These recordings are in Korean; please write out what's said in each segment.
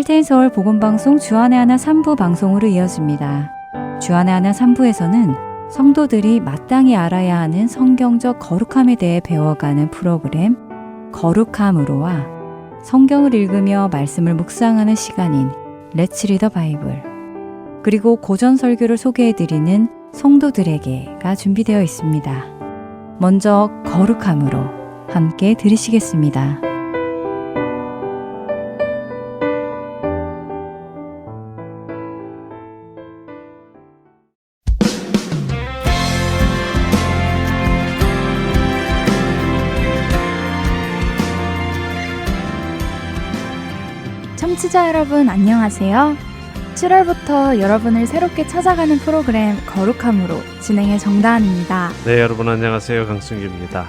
할텐 서울 복음방송 주안의 하나 3부 방송으로 이어집니다. 주안의 하나 3부에서는 성도들이 마땅히 알아야 하는 성경적 거룩함에 대해 배워가는 프로그램 거룩함으로와 성경을 읽으며 말씀을 묵상하는 시간인 Let's Read the Bible, 그리고 고전 설교를 소개해드리는 성도들에게가 준비되어 있습니다. 먼저 거룩함으로 함께 들으시겠습니다. 청취자 여러분 안녕하세요. 7월부터 여러분을 새롭게 찾아가는 프로그램 거룩함으로 진행의 정다은입니다. 네, 여러분 안녕하세요. 강승규입니다.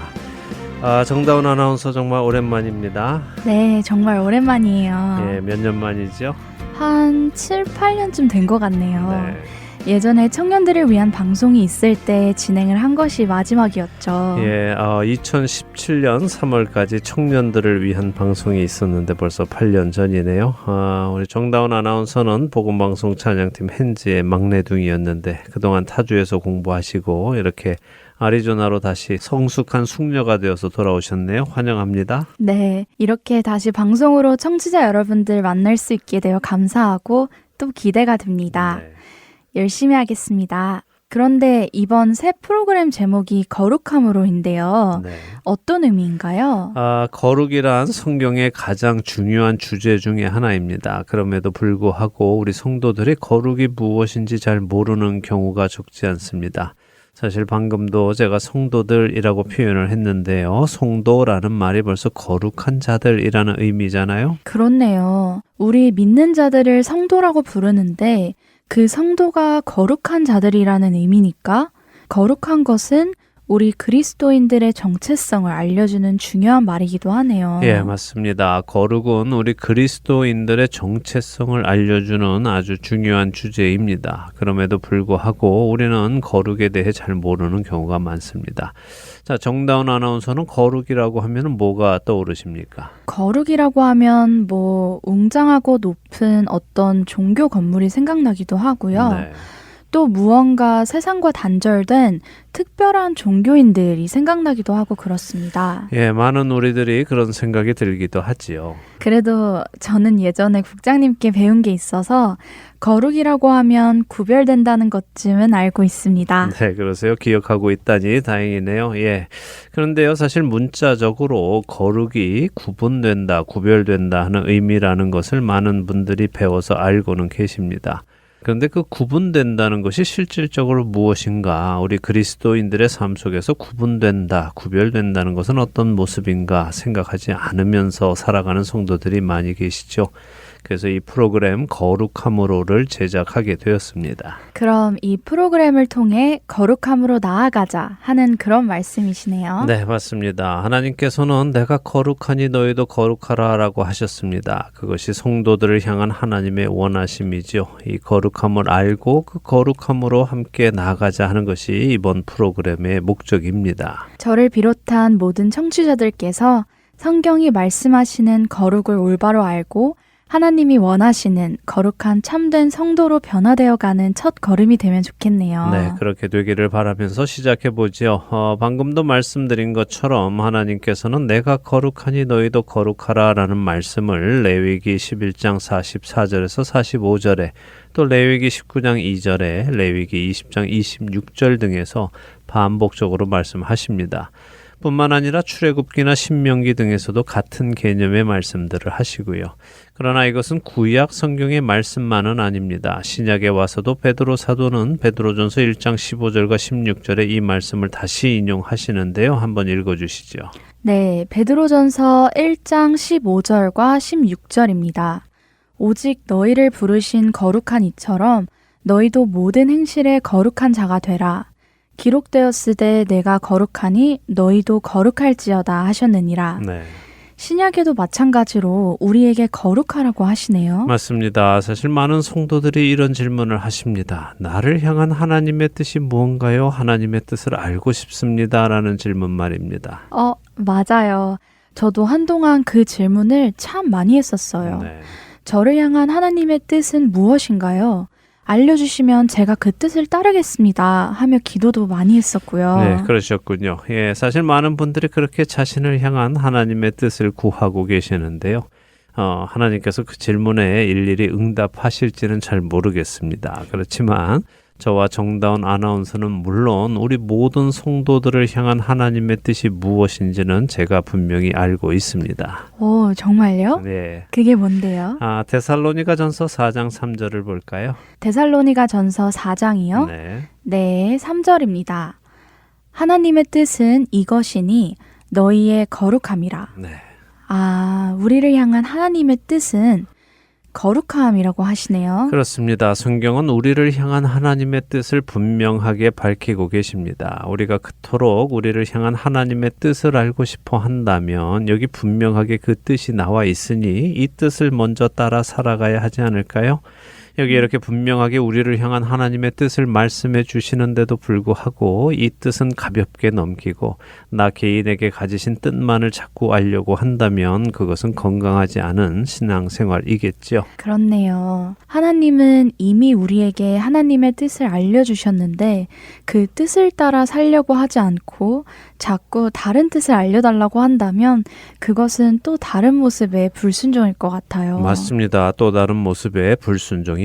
정다운 아나운서 정말 오랜만입니다. 네, 정말 오랜만이에요. 예, 몇 년 만이죠? 한 7, 8년쯤 된 것 같네요. 네. 예전에 청년들을 위한 방송이 있을 때 진행을 한 것이 마지막이었죠. 예, 2017년 3월까지 청년들을 위한 방송이 있었는데 벌써 8년 전이네요. 우리 정다운 아나운서는 복음방송 찬양팀 핸즈의 막내둥이였는데 그동안 타주에서 공부하시고 이렇게 아리조나로 다시 성숙한 숙녀가 되어서 돌아오셨네요. 환영합니다. 네, 이렇게 다시 방송으로 청취자 여러분들 만날 수 있게 되어 감사하고 또 기대가 됩니다. 네. 열심히 하겠습니다. 그런데 이번 새 프로그램 제목이 거룩함으로인데요. 네. 어떤 의미인가요? 거룩이란 성경의 가장 중요한 주제 중에 하나입니다. 그럼에도 불구하고 우리 성도들이 거룩이 무엇인지 잘 모르는 경우가 적지 않습니다. 사실 방금도 제가 성도들이라고 표현을 했는데요. 성도라는 말이 벌써 거룩한 자들이라는 의미잖아요. 그렇네요. 우리 믿는 자들을 성도라고 부르는데 그 성도가 거룩한 자들이라는 의미니까 거룩한 것은 우리 그리스도인들의 정체성을 알려주는 중요한 말이기도 하네요. 예, 맞습니다. 거룩은 우리 그리스도인들의 정체성을 알려주는 아주 중요한 주제입니다. 그럼에도 불구하고 우리는 거룩에 대해 잘 모르는 경우가 많습니다. 자, 정다운 아나운서는 거룩이라고 하면 뭐가 떠오르십니까? 거룩이라고 하면 웅장하고 높은 어떤 종교 건물이 생각나기도 하고요. 네. 또 무언가 세상과 단절된 특별한 종교인들이 생각나기도 하고 그렇습니다. 예, 많은 우리들이 그런 생각이 들기도 하지요. 그래도 저는 예전에 국장님께 배운 게 있어서 거룩이라고 하면 구별된다는 것쯤은 알고 있습니다. 네, 그러세요. 기억하고 있다니 다행이네요. 예. 그런데요, 사실 문자적으로 거룩이 구분된다, 구별된다 하는 의미라는 것을 많은 분들이 배워서 알고는 계십니다. 그런데 그 구분된다는 것이 실질적으로 무엇인가, 우리 그리스도인들의 삶 속에서 구분된다, 구별된다는 것은 어떤 모습인가 생각하지 않으면서 살아가는 성도들이 많이 계시죠. 그래서 이 프로그램 거룩함으로를 제작하게 되었습니다. 그럼 이 프로그램을 통해 거룩함으로 나아가자 하는 그런 말씀이시네요. 네, 맞습니다. 하나님께서는 내가 거룩하니 너희도 거룩하라 라고 하셨습니다. 그것이 성도들을 향한 하나님의 원하심이죠. 이 거룩함을 알고 그 거룩함으로 함께 나아가자 하는 것이 이번 프로그램의 목적입니다. 저를 비롯한 모든 청취자들께서 성경이 말씀하시는 거룩을 올바로 알고 하나님이 원하시는 거룩한 참된 성도로 변화되어가는 첫 걸음이 되면 좋겠네요. 네, 그렇게 되기를 바라면서 시작해보죠. 방금도 말씀드린 것처럼 하나님께서는 내가 거룩하니 너희도 거룩하라 라는 말씀을 레위기 11장 44절에서 45절에 또 레위기 19장 2절에 레위기 20장 26절 등에서 반복적으로 말씀하십니다. 뿐만 아니라 출애굽기나 신명기 등에서도 같은 개념의 말씀들을 하시고요. 그러나 이것은 구약 성경의 말씀만은 아닙니다. 신약에 와서도 베드로 사도는 베드로전서 1장 15절과 16절에 이 말씀을 다시 인용하시는데요. 한번 읽어주시죠. 네, 베드로전서 1장 15절과 16절입니다. 오직 너희를 부르신 거룩한 이처럼 너희도 모든 행실에 거룩한 자가 되라. 기록되었으되 내가 거룩하니 너희도 거룩할지어다 하셨느니라. 네. 신약에도 마찬가지로 우리에게 거룩하라고 하시네요. 맞습니다. 사실 많은 성도들이 이런 질문을 하십니다. 나를 향한 하나님의 뜻이 무언가요? 하나님의 뜻을 알고 싶습니다. 라는 질문 말입니다. 맞아요. 저도 한동안 그 질문을 참 많이 했었어요. 네. 저를 향한 하나님의 뜻은 무엇인가요? 알려주시면 제가 그 뜻을 따르겠습니다 하며 기도도 많이 했었고요. 네, 그러셨군요. 예, 사실 많은 분들이 그렇게 자신을 향한 하나님의 뜻을 구하고 계시는데요. 하나님께서 그 질문에 일일이 응답하실지는 잘 모르겠습니다. 그렇지만 저와 정다운 아나운서는 물론 우리 모든 성도들을 향한 하나님의 뜻이 무엇인지는 제가 분명히 알고 있습니다. 오, 정말요? 네. 그게 뭔데요? 데살로니가전서 4장 3절을 볼까요? 데살로니가 전서 4장이요? 네. 네, 3절입니다. 하나님의 뜻은 이것이니 너희의 거룩함이라. 네. 우리를 향한 하나님의 뜻은 거룩함이라고 하시네요. 그렇습니다. 성경은 우리를 향한 하나님의 뜻을 분명하게 밝히고 계십니다. 우리가 그토록 우리를 향한 하나님의 뜻을 알고 싶어 한다면 여기 분명하게 그 뜻이 나와 있으니 이 뜻을 먼저 따라 살아가야 하지 않을까요? 여기 이렇게 분명하게 우리를 향한 하나님의 뜻을 말씀해 주시는데도 불구하고 이 뜻은 가볍게 넘기고 나 개인에게 가지신 뜻만을 자꾸 알려고 한다면 그것은 건강하지 않은 신앙생활이겠죠. 그렇네요. 하나님은 이미 우리에게 하나님의 뜻을 알려주셨는데 그 뜻을 따라 살려고 하지 않고 자꾸 다른 뜻을 알려달라고 한다면 그것은 또 다른 모습의 불순종일 것 같아요. 맞습니다. 또 다른 모습의 불순종입니다.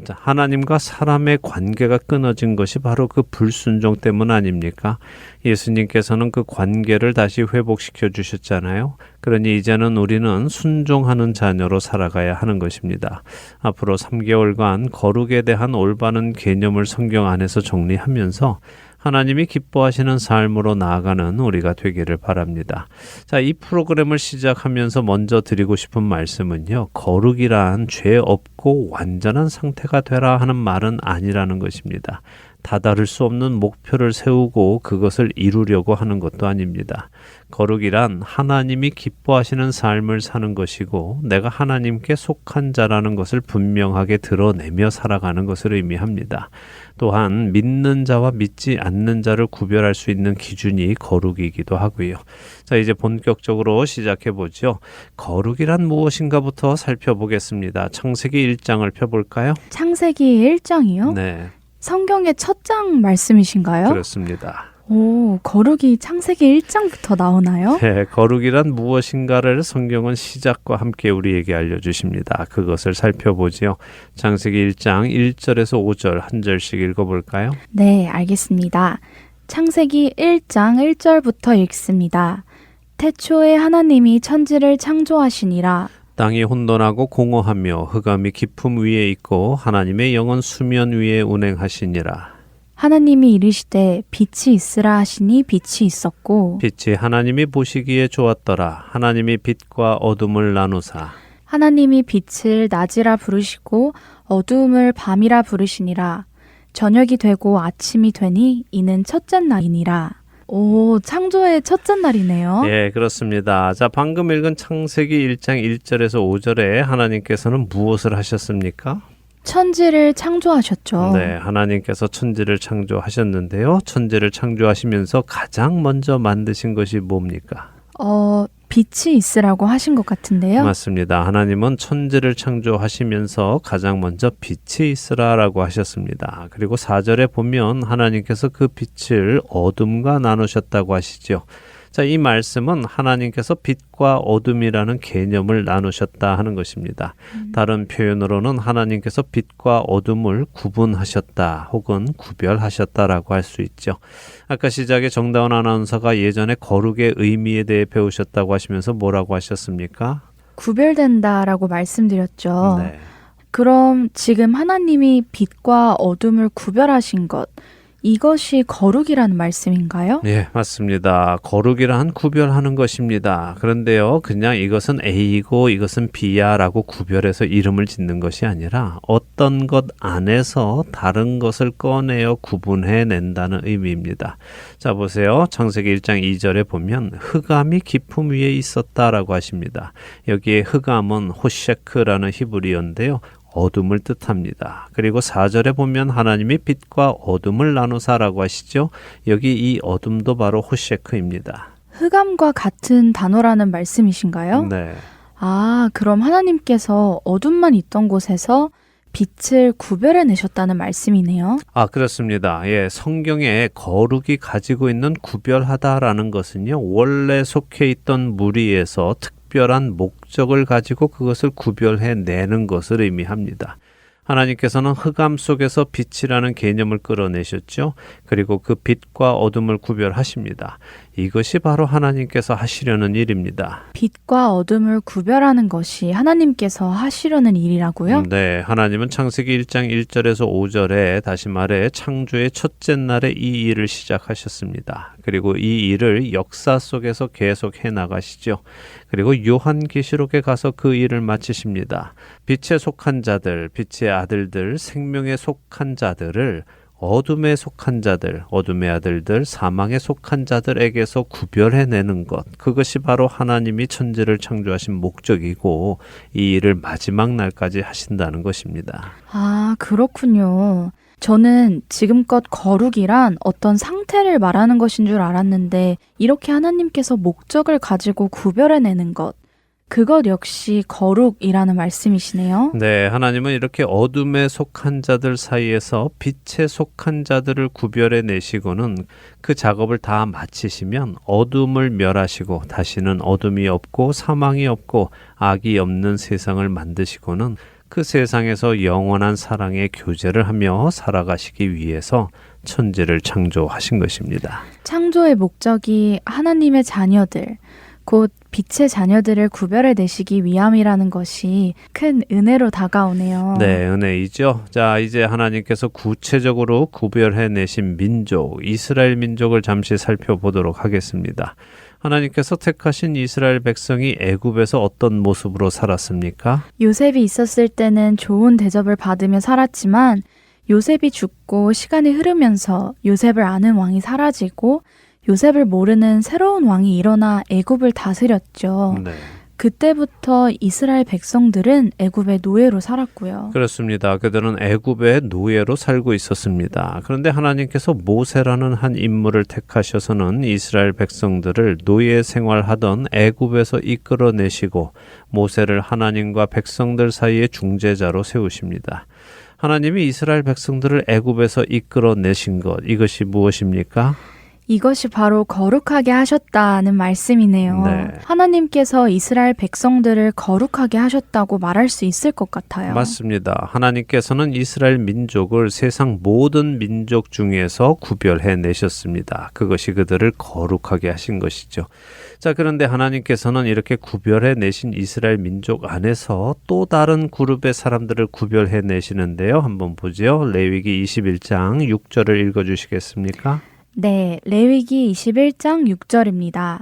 하나님과 사람의 관계가 끊어진 것이 바로 그 불순종 때문 아닙니까? 예수님께서는 그 관계를 다시 회복시켜 주셨잖아요. 그러니 이제는 우리는 순종하는 자녀로 살아가야 하는 것입니다. 앞으로 3개월간 거룩에 대한 올바른 개념을 성경 안에서 정리하면서 하나님이 기뻐하시는 삶으로 나아가는 우리가 되기를 바랍니다. 자, 이 프로그램을 시작하면서 먼저 드리고 싶은 말씀은요. 거룩이란 죄 없고 완전한 상태가 되라 하는 말은 아니라는 것입니다. 다다를 수 없는 목표를 세우고 그것을 이루려고 하는 것도 아닙니다. 거룩이란 하나님이 기뻐하시는 삶을 사는 것이고 내가 하나님께 속한 자라는 것을 분명하게 드러내며 살아가는 것을 의미합니다. 또한 믿는 자와 믿지 않는 자를 구별할 수 있는 기준이 거룩이기도 하고요. 자, 이제 본격적으로 시작해 보죠. 거룩이란 무엇인가부터 살펴보겠습니다. 창세기 1장을 펴볼까요? 창세기 1장이요? 네. 성경의 첫 장 말씀이신가요? 그렇습니다. 오, 거룩이 창세기 1장부터 나오나요? 네, 거룩이란 무엇인가를 성경은 시작과 함께 우리에게 알려주십니다. 그것을 살펴보지요. 창세기 1장 1절에서 5절 한 절씩 읽어볼까요? 네, 알겠습니다. 창세기 1장 1절부터 읽습니다. 태초에 하나님이 천지를 창조하시니라. 땅이 혼돈하고 공허하며 흑암이 깊음 위에 있고 하나님의 영은 수면 위에 운행하시니라. 하나님이 이르시되 빛이 있으라 하시니 빛이 있었고 빛이 하나님이 보시기에 좋았더라. 하나님이 빛과 어둠을 나누사 하나님이 빛을 낮이라 부르시고 어두움을 밤이라 부르시니라. 저녁이 되고 아침이 되니 이는 첫째 날이니라. 오, 창조의 첫째 날이네요. 예, 그렇습니다. 자, 방금 읽은 창세기 1장 1절에서 5절에 하나님께서는 무엇을 하셨습니까? 천지를 창조하셨죠. 네, 하나님께서 천지를 창조하셨는데요. 천지를 창조하시면서 가장 먼저 만드신 것이 뭡니까? 빛이 있으라고 하신 것 같은데요. 맞습니다. 하나님은 천지를 창조하시면서 가장 먼저 빛이 있으라라고 하셨습니다. 그리고 4절에 보면 하나님께서 그 빛을 어둠과 나누셨다고 하시죠. 자, 이 말씀은 하나님께서 빛과 어둠이라는 개념을 나누셨다 하는 것입니다. 다른 표현으로는 하나님께서 빛과 어둠을 구분하셨다 혹은 구별하셨다라고 할 수 있죠. 아까 시작에 정다운 아나운서가 예전에 거룩의 의미에 대해 배우셨다고 하시면서 뭐라고 하셨습니까? 구별된다라고 말씀드렸죠. 네. 그럼 지금 하나님이 빛과 어둠을 구별하신 것, 이것이 거룩이라는 말씀인가요? 네, 맞습니다. 거룩이란 구별하는 것입니다. 그런데요, 그냥 이것은 A이고 이것은 B야 라고 구별해서 이름을 짓는 것이 아니라 어떤 것 안에서 다른 것을 꺼내어 구분해낸다는 의미입니다. 자, 보세요. 창세기 1장 2절에 보면 흑암이 깊음 위에 있었다라고 하십니다. 여기에 흑암은 호셰크라는 히브리어인데요. 어둠을 뜻합니다. 그리고 4절에 보면 하나님이 빛과 어둠을 나누사라고 하시죠. 여기 이 어둠도 바로 호셰크입니다. 흑암과 같은 단어라는 말씀이신가요? 네. 아, 그럼 하나님께서 어둠만 있던 곳에서 빛을 구별해 내셨다는 말씀이네요. 아, 그렇습니다. 예, 성경에 거룩이 가지고 있는 구별하다라는 것은요, 원래 속해 있던 무리에서 특별한 목적을 가지고 그것을 구별해 내는 것을 의미합니다. 하나님께서는 흑암 속에서 빛이라는 개념을 끌어내셨죠. 그리고 그 빛과 어둠을 구별하십니다. 이것이 바로 하나님께서 하시려는 일입니다. 빛과 어둠을 구별하는 것이 하나님께서 하시려는 일이라고요? 네, 하나님은 창세기 1장 1절에서 5절에 다시 말해 창조의 첫째 날에 이 일을 시작하셨습니다. 그리고 이 일을 역사 속에서 계속 해 나가시죠. 그리고 요한계시록에 가서 그 일을 마치십니다. 빛에 속한 자들, 빛의 아들들, 생명에 속한 자들을 어둠에 속한 자들, 어둠의 아들들, 사망에 속한 자들에게서 구별해내는 것. 그것이 바로 하나님이 천지를 창조하신 목적이고 이 일을 마지막 날까지 하신다는 것입니다. 아, 그렇군요. 저는 지금껏 거룩이란 어떤 상태를 말하는 것인 줄 알았는데 이렇게 하나님께서 목적을 가지고 구별해내는 것, 그것 역시 거룩이라는 말씀이시네요. 네, 하나님은 이렇게 어둠에 속한 자들 사이에서 빛에 속한 자들을 구별해 내시고는 그 작업을 다 마치시면 어둠을 멸하시고 다시는 어둠이 없고 사망이 없고 악이 없는 세상을 만드시고는 그 세상에서 영원한 사랑의 교제를 하며 살아가시기 위해서 천지를 창조하신 것입니다. 창조의 목적이 하나님의 자녀들, 곧 빛의 자녀들을 구별해 내시기 위함이라는 것이 큰 은혜로 다가오네요. 네, 은혜이죠. 자, 이제 하나님께서 구체적으로 구별해 내신 민족, 이스라엘 민족을 잠시 살펴보도록 하겠습니다. 하나님께서 택하신 이스라엘 백성이 애굽에서 어떤 모습으로 살았습니까? 요셉이 있었을 때는 좋은 대접을 받으며 살았지만 요셉이 죽고 시간이 흐르면서 요셉을 아는 왕이 사라지고 요셉을 모르는 새로운 왕이 일어나 애굽을 다스렸죠. 네. 그때부터 이스라엘 백성들은 애굽의 노예로 살았고요. 그렇습니다. 그들은 애굽의 노예로 살고 있었습니다. 그런데 하나님께서 모세라는 한 인물을 택하셔서는 이스라엘 백성들을 노예 생활하던 애굽에서 이끌어내시고 모세를 하나님과 백성들 사이의 중재자로 세우십니다. 하나님이 이스라엘 백성들을 애굽에서 이끌어내신 것, 이것이 무엇입니까? 이것이 바로 거룩하게 하셨다는 말씀이네요. 네. 하나님께서 이스라엘 백성들을 거룩하게 하셨다고 말할 수 있을 것 같아요. 맞습니다. 하나님께서는 이스라엘 민족을 세상 모든 민족 중에서 구별해 내셨습니다. 그것이 그들을 거룩하게 하신 것이죠. 자, 그런데 하나님께서는 이렇게 구별해 내신 이스라엘 민족 안에서 또 다른 그룹의 사람들을 구별해 내시는데요. 한번 보죠. 레위기 21장 6절을 읽어 주시겠습니까? 네, 레위기 21장 6절입니다.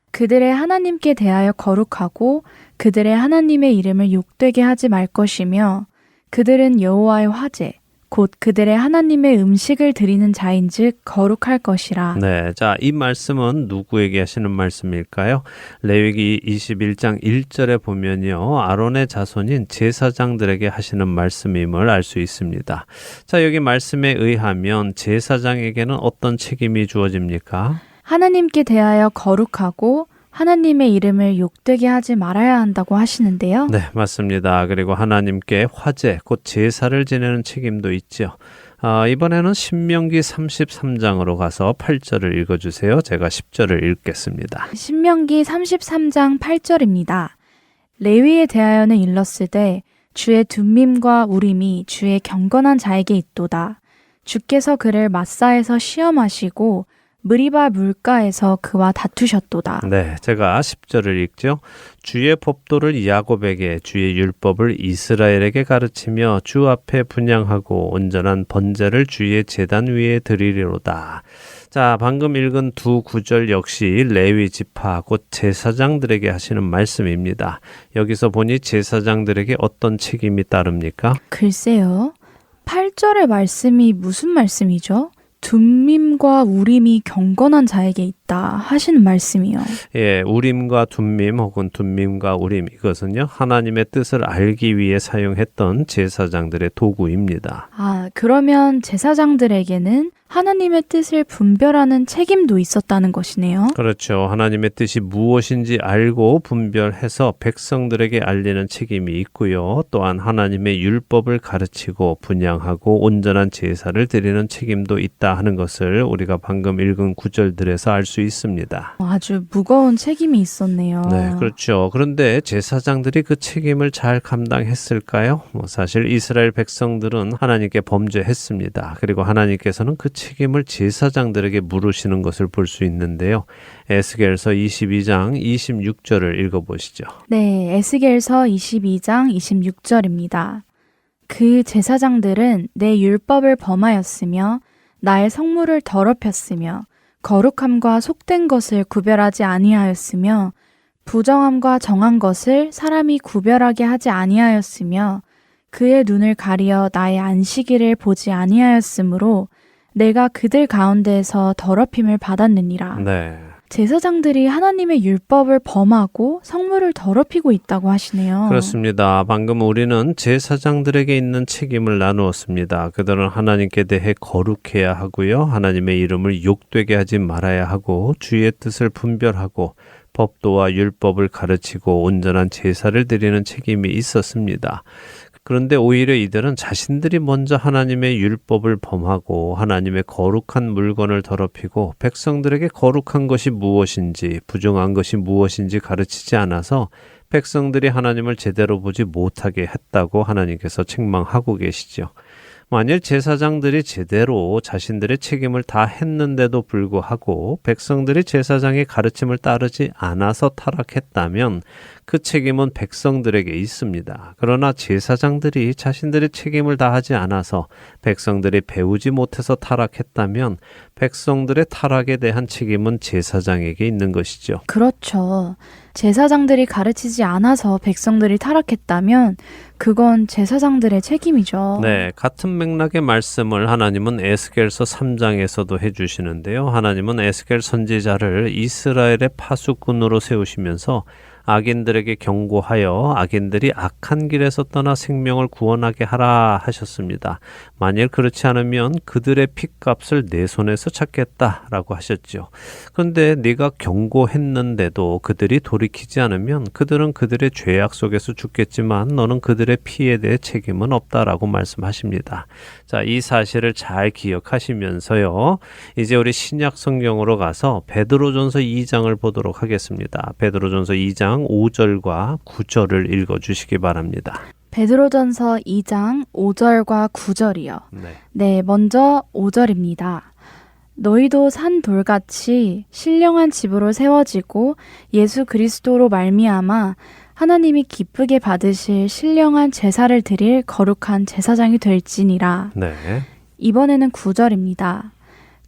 그들의 하나님께 대하여 거룩하고 그들의 하나님의 이름을 욕되게 하지 말 것이며 그들은 여호와의 화제 곧 그들의 하나님의 음식을 드리는 자인즉 거룩할 것이라. 네, 자, 이 말씀은 누구에게 하시는 말씀일까요? 레위기 21장 1절에 보면요, 아론의 자손인 제사장들에게 하시는 말씀임을 알 수 있습니다. 자, 여기 말씀에 의하면 제사장에게는 어떤 책임이 주어집니까? 하나님께 대하여 거룩하고 하나님의 이름을 욕되게 하지 말아야 한다고 하시는데요. 네, 맞습니다. 그리고 하나님께 화제, 곧 제사를 지내는 책임도 있죠. 이번에는 신명기 33장으로 가서 8절을 읽어주세요. 제가 10절을 읽겠습니다. 신명기 33장 8절입니다. 레위에 대하여는 일렀으되 주의 둠밈과 우림이 주의 경건한 자에게 있도다. 주께서 그를 마사에서 시험하시고 느리바 물가에서 그와 다투셨도다. 네, 제가 10절을 읽죠. 주의 법도를 야곱에게 주의 율법을 이스라엘에게 가르치며 주 앞에 분향하고 온전한 번제를 주의 제단 위에 드리리로다. 자, 방금 읽은 두 구절 역시 레위 지파 곧 제사장들에게 하시는 말씀입니다. 여기서 보니 제사장들에게 어떤 책임이 따릅니까? 글쎄요. 8절의 말씀이 무슨 말씀이죠? 둠밈과 우림이 경건한 자에게 있다 하시는 말씀이요. 예, 우림과 둠밈 혹은 둠밈과 우림, 이것은요 하나님의 뜻을 알기 위해 사용했던 제사장들의 도구입니다. 아, 그러면 제사장들에게는 하나님의 뜻을 분별하는 책임도 있었다는 것이네요. 그렇죠. 하나님의 뜻이 무엇인지 알고 분별해서 백성들에게 알리는 책임이 있고요. 또한 하나님의 율법을 가르치고 분양하고 온전한 제사를 드리는 책임도 있다 하는 것을 우리가 방금 읽은 구절들에서 알 수 있습니다. 아주 무거운 책임이 있었네요. 네, 그렇죠. 그런데 제사장들이 그 책임을 잘 감당했을까요? 사실 이스라엘 백성들은 하나님께 범죄했습니다. 그리고 하나님께서는 그 책임을 제사장들에게 물으시는 것을 볼 수 있는데요. 에스겔서 22장 26절을 읽어보시죠. 네, 에스겔서 22장 26절입니다. 그 제사장들은 내 율법을 범하였으며 나의 성물을 더럽혔으며 거룩함과 속된 것을 구별하지 아니하였으며 부정함과 정한 것을 사람이 구별하게 하지 아니하였으며 그의 눈을 가리어 나의 안식일을 보지 아니하였으므로 내가 그들 가운데에서 더럽힘을 받았느니라. 네. 제사장들이 하나님의 율법을 범하고 성물을 더럽히고 있다고 하시네요. 그렇습니다. 방금 우리는 제사장들에게 있는 책임을 나누었습니다. 그들은 하나님께 대해 거룩해야 하고요. 하나님의 이름을 욕되게 하지 말아야 하고 주의 뜻을 분별하고 법도와 율법을 가르치고 온전한 제사를 드리는 책임이 있었습니다. 그런데 오히려 이들은 자신들이 먼저 하나님의 율법을 범하고 하나님의 거룩한 물건을 더럽히고 백성들에게 거룩한 것이 무엇인지 부정한 것이 무엇인지 가르치지 않아서 백성들이 하나님을 제대로 보지 못하게 했다고 하나님께서 책망하고 계시죠. 만일 제사장들이 제대로 자신들의 책임을 다 했는데도 불구하고 백성들이 제사장의 가르침을 따르지 않아서 타락했다면 그 책임은 백성들에게 있습니다. 그러나 제사장들이 자신들의 책임을 다하지 않아서 백성들이 배우지 못해서 타락했다면 백성들의 타락에 대한 책임은 제사장에게 있는 것이죠. 그렇죠. 제사장들이 가르치지 않아서 백성들이 타락했다면 그건 제사장들의 책임이죠. 네, 같은 맥락의 말씀을 하나님은 에스겔서 3장에서도 해주시는데요. 하나님은 에스겔 선지자를 이스라엘의 파수꾼으로 세우시면서 악인들에게 경고하여 악인들이 악한 길에서 떠나 생명을 구원하게 하라 하셨습니다. 만일 그렇지 않으면 그들의 핏값을 내 손에서 찾겠다라고 하셨죠. 그런데 네가 경고했는데도 그들이 돌이키지 않으면 그들은 그들의 죄악 속에서 죽겠지만 너는 그들의 피에 대해 책임은 없다라고 말씀하십니다. 자, 이 사실을 잘 기억하시면서요. 이제 우리 신약 성경으로 가서 베드로전서 2장을 보도록 하겠습니다. 베드로전서 2장 5절과 9절을 읽어주시기 바랍니다. 베드로전서 2장 5절과 9절이요. 네, 먼저 5절입니다. 너희도 산 돌같이 신령한 집으로 세워지고 예수 그리스도로 말미암아 하나님이 기쁘게 받으실 신령한 제사를 드릴 거룩한 제사장이 될지니라. 네. 이번에는 9절입니다.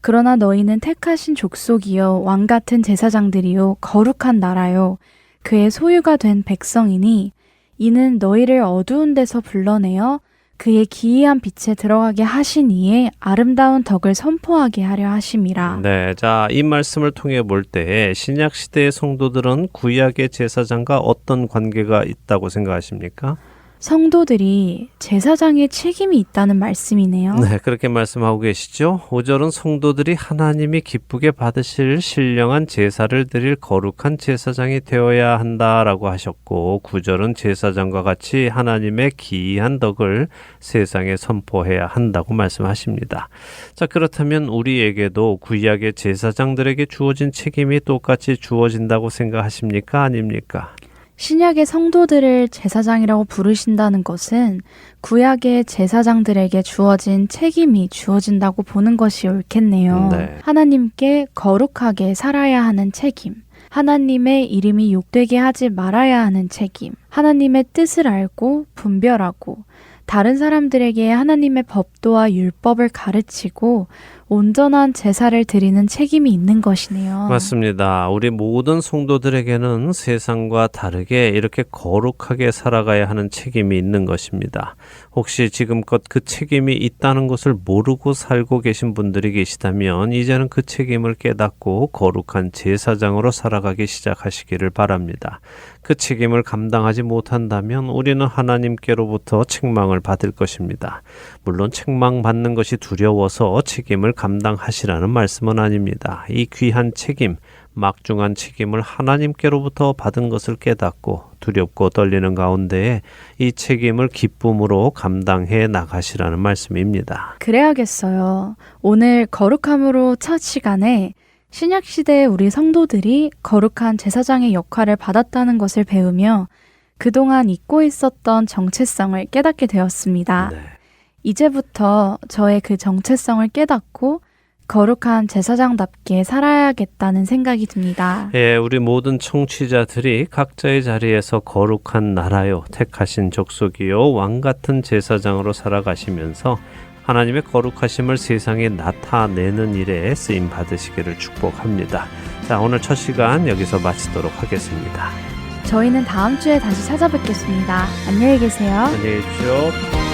그러나 너희는 택하신 족속이요 왕 같은 제사장들이요 거룩한 나라요 그의 소유가 된 백성이니 이는 너희를 어두운 데서 불러내어 그의 기이한 빛에 들어가게 하신 이에 아름다운 덕을 선포하게 하려 하심이라. 네, 자, 이 말씀을 통해 볼 때 신약 시대의 성도들은 구약의 제사장과 어떤 관계가 있다고 생각하십니까? 성도들이 제사장의 책임이 있다는 말씀이네요. 네, 그렇게 말씀하고 계시죠. 5절은 성도들이 하나님이 기쁘게 받으실 신령한 제사를 드릴 거룩한 제사장이 되어야 한다라고 하셨고 9절은 제사장과 같이 하나님의 기이한 덕을 세상에 선포해야 한다고 말씀하십니다. 자, 그렇다면 우리에게도 구약의 제사장들에게 주어진 책임이 똑같이 주어진다고 생각하십니까? 아닙니까? 신약의 성도들을 제사장이라고 부르신다는 것은 구약의 제사장들에게 주어진 책임이 주어진다고 보는 것이 옳겠네요. 네. 하나님께 거룩하게 살아야 하는 책임, 하나님의 이름이 욕되게 하지 말아야 하는 책임, 하나님의 뜻을 알고 분별하고 다른 사람들에게 하나님의 법도와 율법을 가르치고 온전한 제사를 드리는 책임이 있는 것이네요. 맞습니다. 우리 모든 성도들에게는 세상과 다르게 이렇게 거룩하게 살아가야 하는 책임이 있는 것입니다. 혹시 지금껏 그 책임이 있다는 것을 모르고 살고 계신 분들이 계시다면 이제는 그 책임을 깨닫고 거룩한 제사장으로 살아가기 시작하시기를 바랍니다. 그 책임을 감당하지 못한다면 우리는 하나님께로부터 책망을 받을 것입니다. 물론 책망받는 것이 두려워서 책임을 감당하시라는 말씀은 아닙니다. 이 귀한 책임, 막중한 책임을 하나님께로부터 받은 것을 깨닫고 두렵고 떨리는 가운데에 이 책임을 기쁨으로 감당해 나가시라는 말씀입니다. 그래야겠어요. 오늘 거룩함으로 첫 시간에 신약시대의 우리 성도들이 거룩한 제사장의 역할을 받았다는 것을 배우며 그동안 잊고 있었던 정체성을 깨닫게 되었습니다. 네. 이제부터 저의 그 정체성을 깨닫고 거룩한 제사장답게 살아야겠다는 생각이 듭니다. 예, 우리 모든 청취자들이 각자의 자리에서 거룩한 나라요, 택하신 족속이요, 왕 같은 제사장으로 살아가시면서 하나님의 거룩하심을 세상에 나타내는 일에 쓰임 받으시기를 축복합니다. 자, 오늘 첫 시간 여기서 마치도록 하겠습니다. 저희는 다음 주에 다시 찾아뵙겠습니다. 안녕히 계세요. 안녕히 계십시오.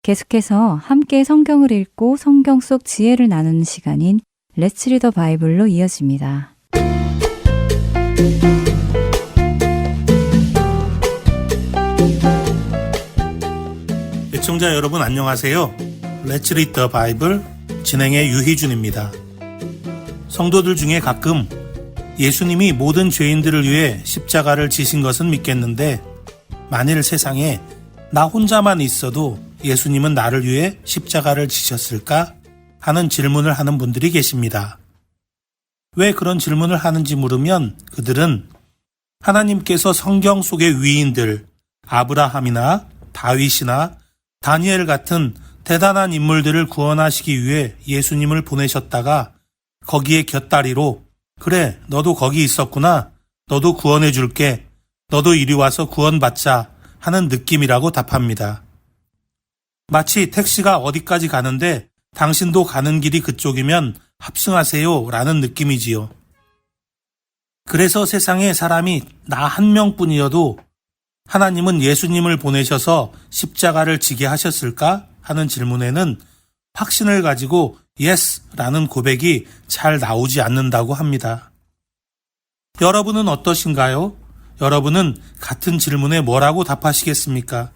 계속해서 함께 성경을 읽고 성경 속 지혜를 나누는 시간인 Let's Read the Bible로 이어집니다. 시청자 여러분 안녕하세요. Let's Read the Bible 진행의 유희준입니다. 성도들 중에 가끔 예수님이 모든 죄인들을 위해 십자가를 지신 것은 믿겠는데 만일 세상에 나 혼자만 있어도 예수님은 나를 위해 십자가를 지셨을까? 하는 질문을 하는 분들이 계십니다. 왜 그런 질문을 하는지 물으면 그들은 하나님께서 성경 속의 위인들, 아브라함이나 다윗이나 다니엘 같은 대단한 인물들을 구원하시기 위해 예수님을 보내셨다가 거기에 곁다리로 그래, 너도 거기 있었구나. 너도 구원해 줄게. 너도 이리 와서 구원받자 하는 느낌이라고 답합니다. 마치 택시가 어디까지 가는데 당신도 가는 길이 그쪽이면 합승하세요 라는 느낌이지요. 그래서 세상에 사람이 나 한 명뿐이어도 하나님은 예수님을 보내셔서 십자가를 지게 하셨을까 하는 질문에는 확신을 가지고 yes 라는 고백이 잘 나오지 않는다고 합니다. 여러분은 어떠신가요? 여러분은 같은 질문에 뭐라고 답하시겠습니까?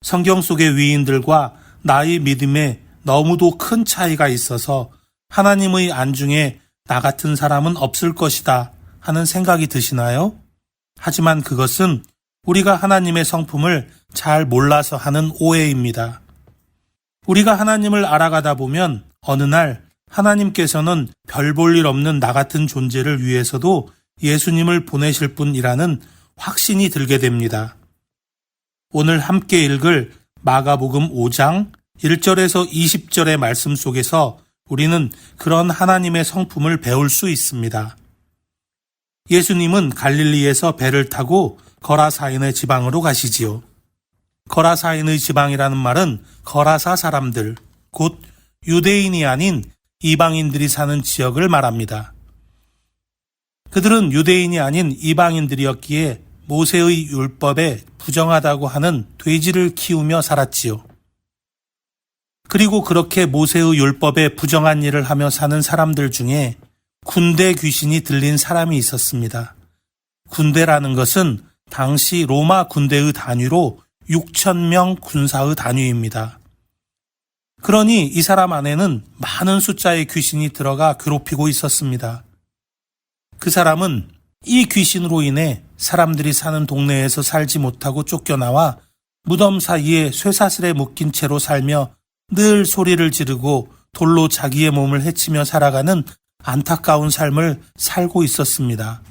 성경 속의 위인들과 나의 믿음에 너무도 큰 차이가 있어서 하나님의 안중에 나 같은 사람은 없을 것이다 하는 생각이 드시나요? 하지만 그것은 우리가 하나님의 성품을 잘 몰라서 하는 오해입니다. 우리가 하나님을 알아가다 보면 어느 날 하나님께서는 별 볼 일 없는 나 같은 존재를 위해서도 예수님을 보내실 분이라는 확신이 들게 됩니다. 오늘 함께 읽을 마가복음 5장 1절에서 20절의 말씀 속에서 우리는 그런 하나님의 성품을 배울 수 있습니다. 예수님은 갈릴리에서 배를 타고 거라사인의 지방으로 가시지요. 거라사인의 지방이라는 말은 거라사 사람들, 곧 유대인이 아닌 이방인들이 사는 지역을 말합니다. 그들은 유대인이 아닌 이방인들이었기에 모세의 율법에 부정하다고 하는 돼지를 키우며 살았지요. 그리고 그렇게 모세의 율법에 부정한 일을 하며 사는 사람들 중에 군대 귀신이 들린 사람이 있었습니다. 군대라는 것은 당시 로마 군대의 단위로 6,000명 군사의 단위입니다. 그러니 이 사람 안에는 많은 숫자의 귀신이 들어가 괴롭히고 있었습니다. 그 사람은 이 귀신으로 인해 사람들이 사는 동네에서 살지 못하고 쫓겨나와 무덤 사이에 쇠사슬에 묶인 채로 살며 늘 소리를 지르고 돌로 자기의 몸을 헤치며 살아가는 안타까운 삶을 살고 있었습니다.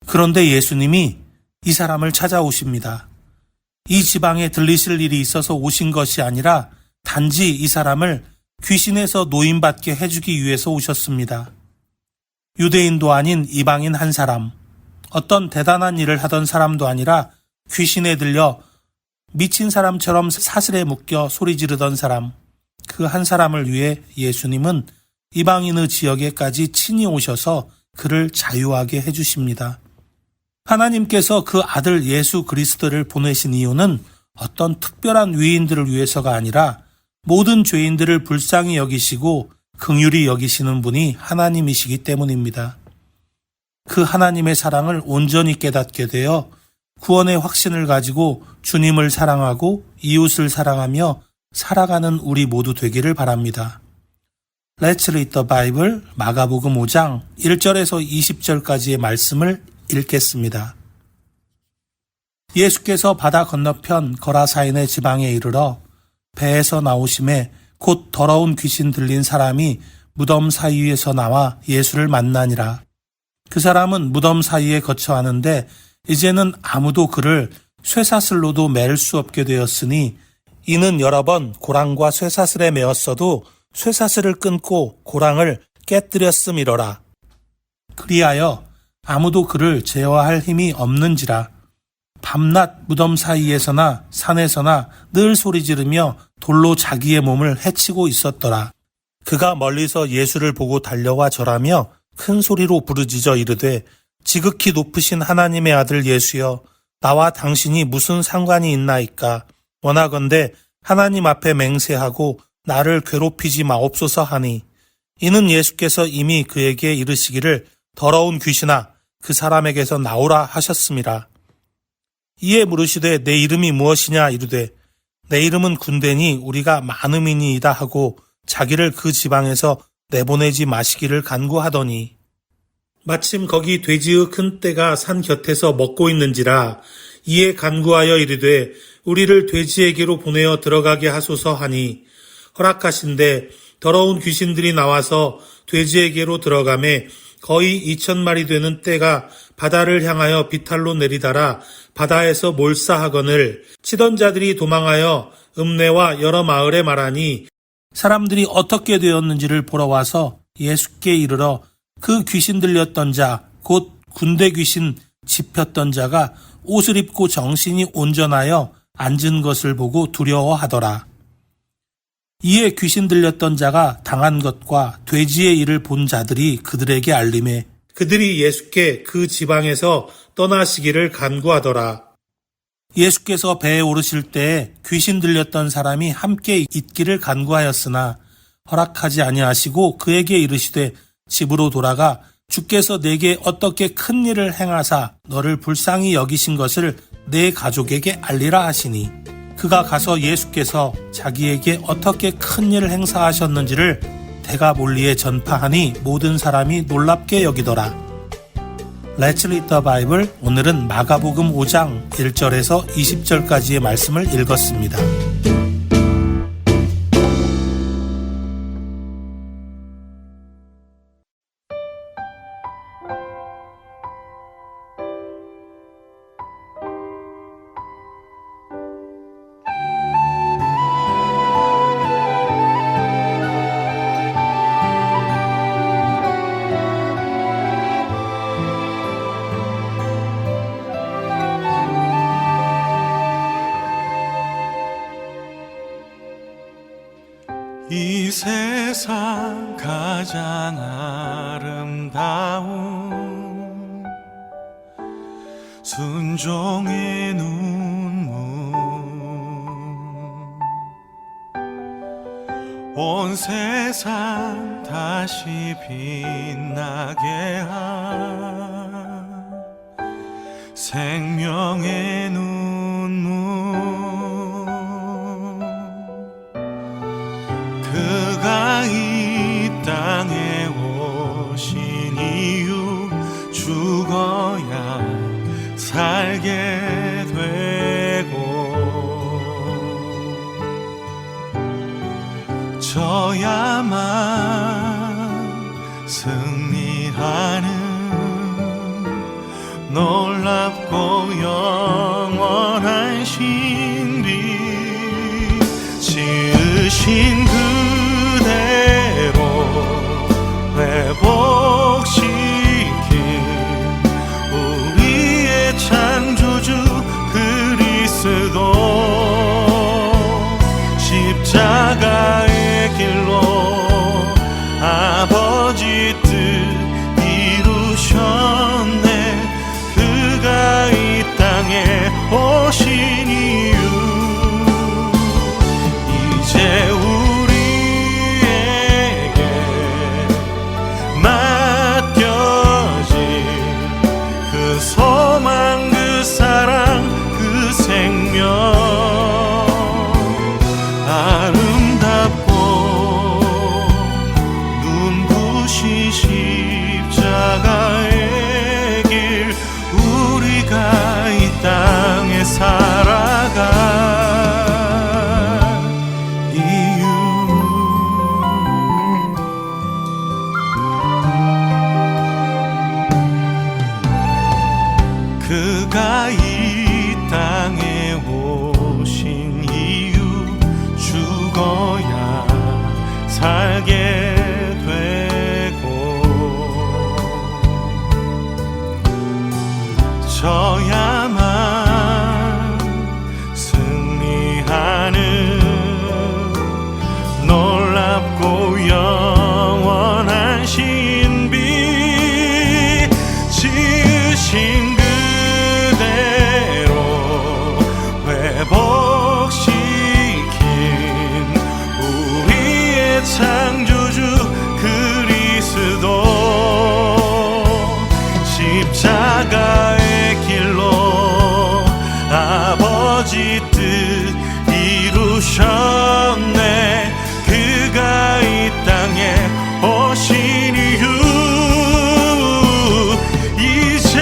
그런데 예수님이 이 사람을 찾아오십니다. 이 지방에 들리실 일이 있어서 오신 것이 아니라 단지 이 사람을 귀신에서 노인받게 해주기 위해서 오셨습니다. 유대인도 아닌 이방인 한 사람, 어떤 대단한 일을 하던 사람도 아니라 귀신에 들려 미친 사람처럼 사슬에 묶여 소리 지르던 사람, 그 한 사람을 위해 예수님은 이방인의 지역에까지 친히 오셔서 그를 자유하게 해주십니다. 하나님께서 그 아들 예수 그리스도를 보내신 이유는 어떤 특별한 위인들을 위해서가 아니라 모든 죄인들을 불쌍히 여기시고 긍휼히 여기시는 분이 하나님이시기 때문입니다. 그 하나님의 사랑을 온전히 깨닫게 되어 구원의 확신을 가지고 주님을 사랑하고 이웃을 사랑하며 살아가는 우리 모두 되기를 바랍니다. Let's read the Bible 마가복음 5장 1절에서 20절까지의 말씀을 읽겠습니다. 예수께서 바다 건너편 거라사인의 지방에 이르러 배에서 나오심에 곧 더러운 귀신 들린 사람이 무덤 사이에서 나와 예수를 만나니라. 그 사람은 무덤 사이에 거처하는데 이제는 아무도 그를 쇠사슬로도 맬 수 없게 되었으니 이는 여러 번 고랑과 쇠사슬에 매었어도 쇠사슬을 끊고 고랑을 깨뜨렸음이로라. 그리하여 아무도 그를 제어할 힘이 없는지라. 밤낮 무덤 사이에서나 산에서나 늘 소리 지르며 돌로 자기의 몸을 해치고 있었더라. 그가 멀리서 예수를 보고 달려와 절하며 큰 소리로 부르짖어 이르되 지극히 높으신 하나님의 아들 예수여 나와 당신이 무슨 상관이 있나이까. 원하건대 하나님 앞에 맹세하고 나를 괴롭히지 마옵소서 하니 이는 예수께서 이미 그에게 이르시기를 더러운 귀신아 그 사람에게서 나오라 하셨습니다. 이에 물으시되 내 이름이 무엇이냐 이르되 내 이름은 군대니 우리가 많음이니이다 하고 자기를 그 지방에서 내보내지 마시기를 간구하더니 마침 거기 돼지의 큰 떼가 산 곁에서 먹고 있는지라 이에 간구하여 이르되 우리를 돼지에게로 보내어 들어가게 하소서 하니 허락하신대 더러운 귀신들이 나와서 돼지에게로 들어가매 거의 2,000마리 되는 떼가 바다를 향하여 비탈로 내리달아 바다에서 몰사하거늘 치던 자들이 도망하여 읍내와 여러 마을에 말하니 사람들이 어떻게 되었는지를 보러 와서 예수께 이르러 그 귀신 들렸던 자 곧 군대 귀신 집혔던 자가 옷을 입고 정신이 온전하여 앉은 것을 보고 두려워하더라. 이에 귀신 들렸던 자가 당한 것과 돼지의 일을 본 자들이 그들에게 알림해 그들이 예수께 그 지방에서 떠나시기를 간구하더라. 예수께서 배에 오르실 때에 귀신 들렸던 사람이 함께 있기를 간구하였으나 허락하지 아니하시고 그에게 이르시되 집으로 돌아가 주께서 내게 어떻게 큰 일을 행하사 너를 불쌍히 여기신 것을 내 가족에게 알리라 하시니 그가 가서 예수께서 자기에게 어떻게 큰 일을 행사하셨는지를 대가몰리에 전파하니 모든 사람이 놀랍게 여기더라. Let's read the Bible. 오늘은 마가복음 5장 1절에서 20절까지의 말씀을 읽었습니다. 이 세상 가장 아름다운 순종의 눈물 온 세상 다시 빛나게 한 생명의 눈물 그가 이 땅에 오신 이유 죽어야 살게 되고 져야만 승리하는 놀랍고 영원한 신비 지으신 그대로 회복시킨 우리의 창조주 그리스도 십자가의 길로 아버지 뜻 이루셨네 그가 이 땅에 오신 이유 이제 우리에게 맡겨진 그 소망 그 사랑 그 생명 아름답고 눈부신 십자가의 길 우리가 이 땅에 살아가 그가 이 땅에 오신 이유 죽어야 살게 되고 져야만 승리하는 놀랍고 영원한 신비 지으신 회복시킨 아버지 뜻 이루셨네. 그가 이 땅에 오신 이유 이제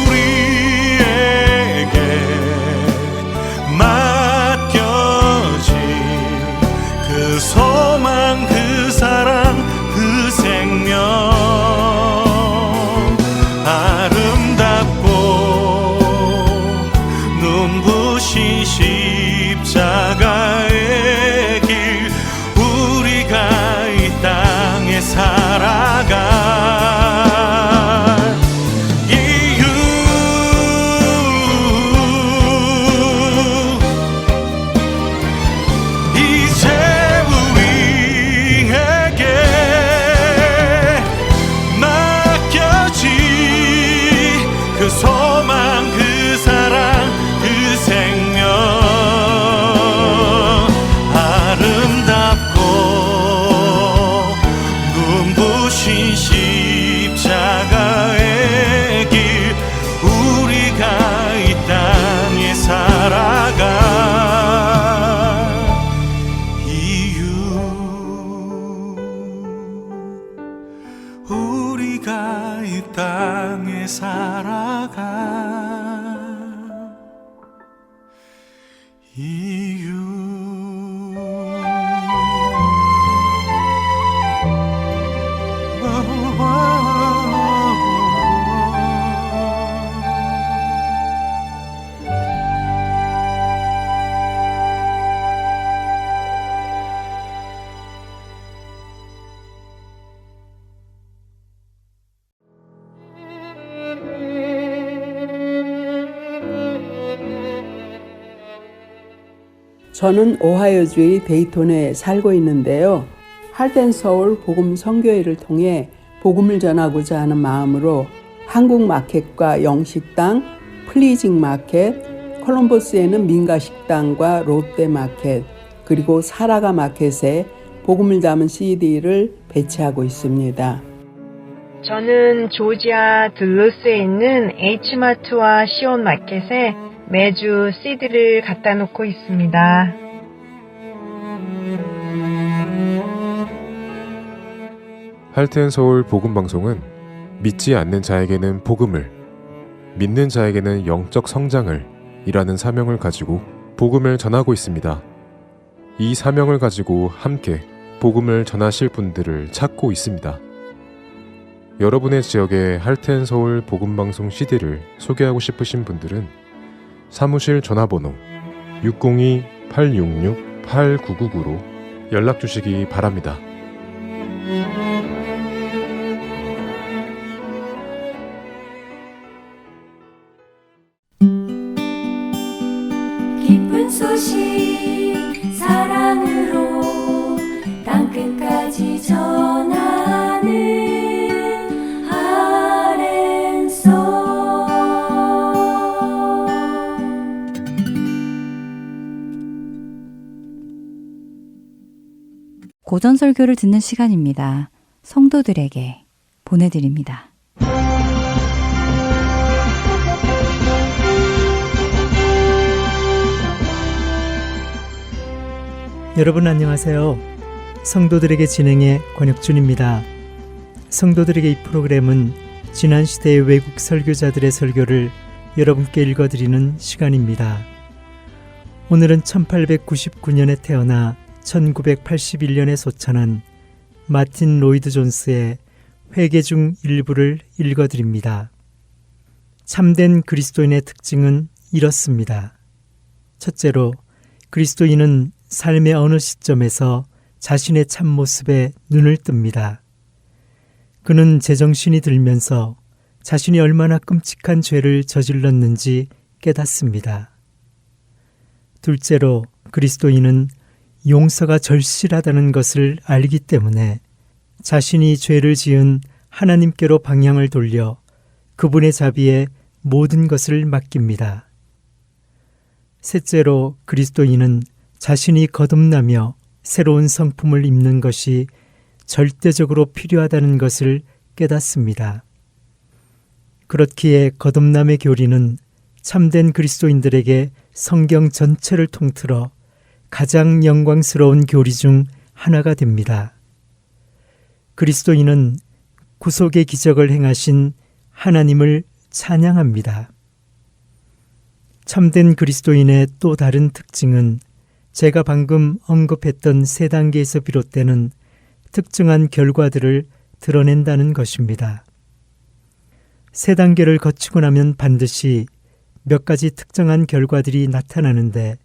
우리에게 맡겨진 그 소망, 그 사랑, 그 생명, 아름답고 눈부신 십자가의 길, 우리가 이 땅에 살아갈 이유 이제 우리에게 맡겨진 그 소망, 그 사랑, 그 생명, 아름답고 눈부신 십자가의 길, 우리가 이 땅에 살아갈 이유, 우리가 이 땅에 살아갈 이유. 저는 오하이오주의 데이톤에 살고 있는데요. 할텐서울 복음 선교회를 통해 복음을 전하고자 하는 마음으로 한국 마켓과 영식당, 플리징 마켓, 콜럼버스에는 민가식당과 롯데마켓, 그리고 사라가 마켓에 복음을 담은 CD를 배치하고 있습니다. 저는 조지아 들루스에 있는 H마트와 시온마켓에 매주 CD를 갖다 놓고 있습니다. 할텐서울 복음방송은 믿지 않는 자에게는 복음을, 믿는 자에게는 영적 성장을 이라는 사명을 가지고 복음을 전하고 있습니다. 이 사명을 가지고 함께 복음을 전하실 분들을 찾고 있습니다. 여러분의 지역의 할텐서울 복음방송 CD를 소개하고 싶으신 분들은 사무실 전화번호 602-866-8999로 연락 주시기 바랍니다. 기쁜 소식 사랑으로 땅끝까지 전하는 고전 설교를 듣는 시간입니다. 성도들에게 보내드립니다. 여러분 안녕하세요. 성도들에게 진행의 권혁준입니다. 성도들에게 이 프로그램은 지난 시대의 외국 설교자들의 설교를 여러분께 읽어드리는 시간입니다. 오늘은 1899년에 태어나 1981년에 소천한 마틴 로이드 존스의 회개 중 일부를 읽어드립니다. 참된 그리스도인의 특징은 이렇습니다. 첫째로, 그리스도인은 삶의 어느 시점에서 자신의 참모습에 눈을 뜹니다. 그는 제정신이 들면서 자신이 얼마나 끔찍한 죄를 저질렀는지 깨닫습니다. 둘째로, 그리스도인은 용서가 절실하다는 것을 알기 때문에 자신이 죄를 지은 하나님께로 방향을 돌려 그분의 자비에 모든 것을 맡깁니다. 셋째로, 그리스도인은 자신이 거듭나며 새로운 성품을 입는 것이 절대적으로 필요하다는 것을 깨닫습니다. 그렇기에 거듭남의 교리는 참된 그리스도인들에게 성경 전체를 통틀어 가장 영광스러운 교리 중 하나가 됩니다. 그리스도인은 구속의 기적을 행하신 하나님을 찬양합니다. 참된 그리스도인의 또 다른 특징은 제가 방금 언급했던 세 단계에서 비롯되는 특정한 결과들을 드러낸다는 것입니다. 세 단계를 거치고 나면 반드시 몇 가지 특정한 결과들이 나타나는데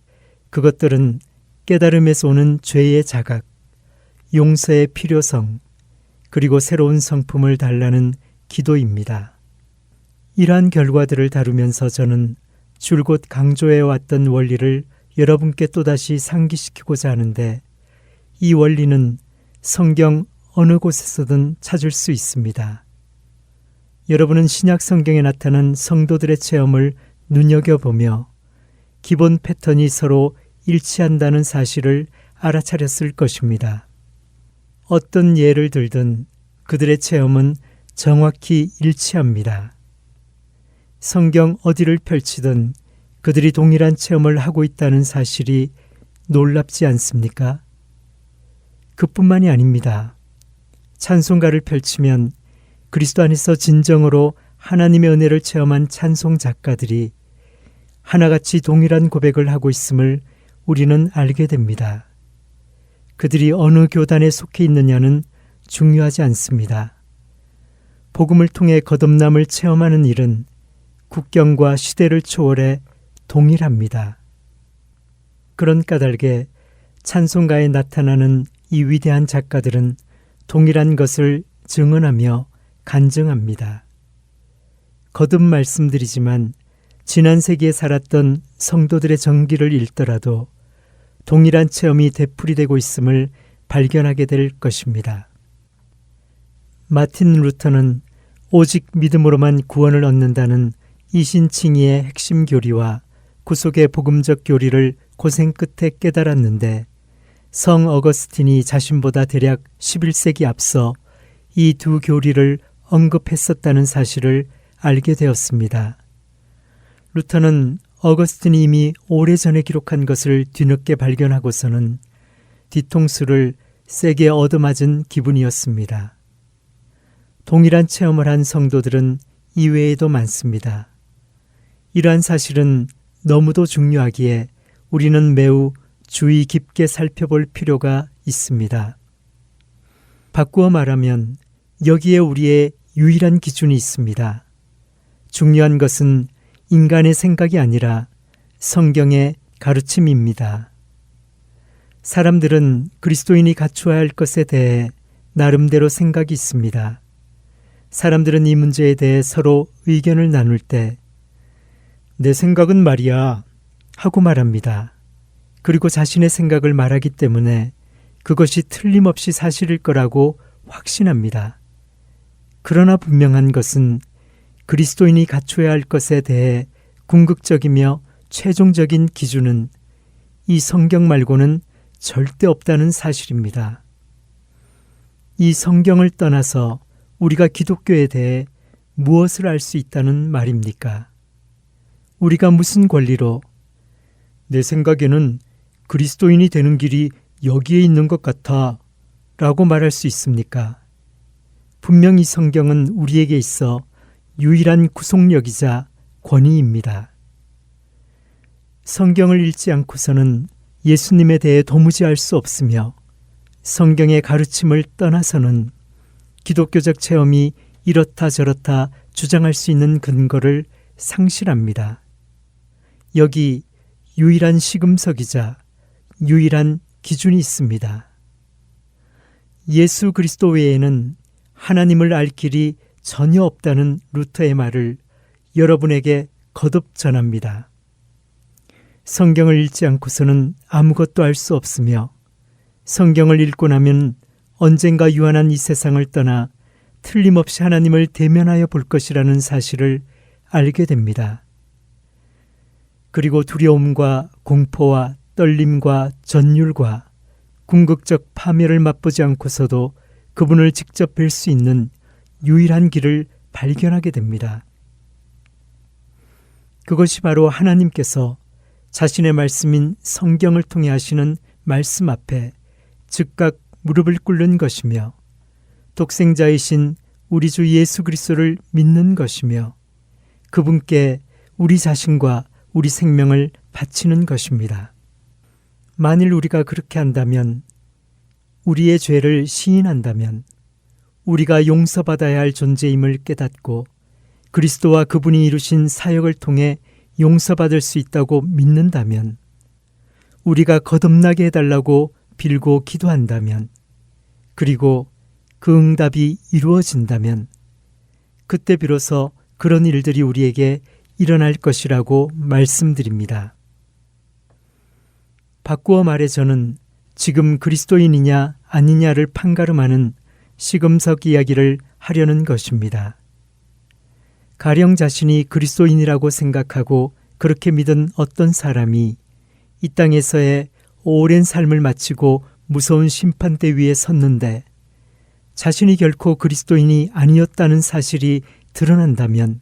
그것들은 깨달음에서 오는 죄의 자각, 용서의 필요성, 그리고 새로운 성품을 달라는 기도입니다. 이러한 결과들을 다루면서 저는 줄곧 강조해왔던 원리를 여러분께 또다시 상기시키고자 하는데 이 원리는 성경 어느 곳에서든 찾을 수 있습니다. 여러분은 신약 성경에 나타난 성도들의 체험을 눈여겨보며 기본 패턴이 서로 일치한다는 사실을 알아차렸을 것입니다. 어떤 예를 들든 그들의 체험은 정확히 일치합니다. 성경 어디를 펼치든 그들이 동일한 체험을 하고 있다는 사실이 놀랍지 않습니까? 그뿐만이 아닙니다. 찬송가를 펼치면 그리스도 안에서 진정으로 하나님의 은혜를 체험한 찬송 작가들이 하나같이 동일한 고백을 하고 있음을 우리는 알게 됩니다. 그들이 어느 교단에 속해 있느냐는 중요하지 않습니다. 복음을 통해 거듭남을 체험하는 일은 국경과 시대를 초월해 동일합니다. 그런 까닭에 찬송가에 나타나는 이 위대한 작가들은 동일한 것을 증언하며 간증합니다. 거듭 말씀드리지만 지난 세기에 살았던 성도들의 정기를 읽더라도 동일한 체험이 되풀이되고 있음을 발견하게 될 것입니다. 마틴 루터는 오직 믿음으로만 구원을 얻는다는 이신칭의의 핵심 교리와 구속의 복음적 교리를 고생 끝에 깨달았는데 성 어거스틴이 자신보다 대략 11세기 앞서 이 두 교리를 언급했었다는 사실을 알게 되었습니다. 루터는 어거스틴이 이미 오래전에 기록한 것을 뒤늦게 발견하고서는 뒤통수를 세게 얻어맞은 기분이었습니다. 동일한 체험을 한 성도들은 이외에도 많습니다. 이러한 사실은 너무도 중요하기에 우리는 매우 주의 깊게 살펴볼 필요가 있습니다. 바꾸어 말하면 여기에 우리의 유일한 기준이 있습니다. 중요한 것은 인간의 생각이 아니라 성경의 가르침입니다. 사람들은 그리스도인이 갖추어야 할 것에 대해 나름대로 생각이 있습니다. 사람들은 이 문제에 대해 서로 의견을 나눌 때 내 생각은 말이야 하고 말합니다. 그리고 자신의 생각을 말하기 때문에 그것이 틀림없이 사실일 거라고 확신합니다. 그러나 분명한 것은 그리스도인이 갖춰야 할 것에 대해 궁극적이며 최종적인 기준은 이 성경 말고는 절대 없다는 사실입니다. 이 성경을 떠나서 우리가 기독교에 대해 무엇을 알 수 있다는 말입니까? 우리가 무슨 권리로 내 생각에는 그리스도인이 되는 길이 여기에 있는 것 같아 라고 말할 수 있습니까? 분명 이 성경은 우리에게 있어 유일한 구속력이자 권위입니다. 성경을 읽지 않고서는 예수님에 대해 도무지 알 수 없으며 성경의 가르침을 떠나서는 기독교적 체험이 이렇다 저렇다 주장할 수 있는 근거를 상실합니다. 여기 유일한 시금석이자 유일한 기준이 있습니다. 예수 그리스도 외에는 하나님을 알 길이 전혀 없다는 루터의 말을 여러분에게 거듭 전합니다. 성경을 읽지 않고서는 아무것도 알 수 없으며 성경을 읽고 나면 언젠가 유한한 이 세상을 떠나 틀림없이 하나님을 대면하여 볼 것이라는 사실을 알게 됩니다. 그리고 두려움과 공포와 떨림과 전율과 궁극적 파멸을 맛보지 않고서도 그분을 직접 뵐 수 있는 유일한 길을 발견하게 됩니다. 그것이 바로 하나님께서 자신의 말씀인 성경을 통해 하시는 말씀 앞에 즉각 무릎을 꿇는 것이며 독생자이신 우리 주 예수 그리스도를 믿는 것이며 그분께 우리 자신과 우리 생명을 바치는 것입니다. 만일 우리가 그렇게 한다면, 우리의 죄를 시인한다면, 우리가 용서받아야 할 존재임을 깨닫고 그리스도와 그분이 이루신 사역을 통해 용서받을 수 있다고 믿는다면, 우리가 거듭나게 해달라고 빌고 기도한다면, 그리고 그 응답이 이루어진다면, 그때 비로소 그런 일들이 우리에게 일어날 것이라고 말씀드립니다. 바꾸어 말해 저는 지금 그리스도인이냐 아니냐를 판가름하는 시금석 이야기를 하려는 것입니다. 가령 자신이 그리스도인이라고 생각하고 그렇게 믿은 어떤 사람이 이 땅에서의 오랜 삶을 마치고 무서운 심판대 위에 섰는데 자신이 결코 그리스도인이 아니었다는 사실이 드러난다면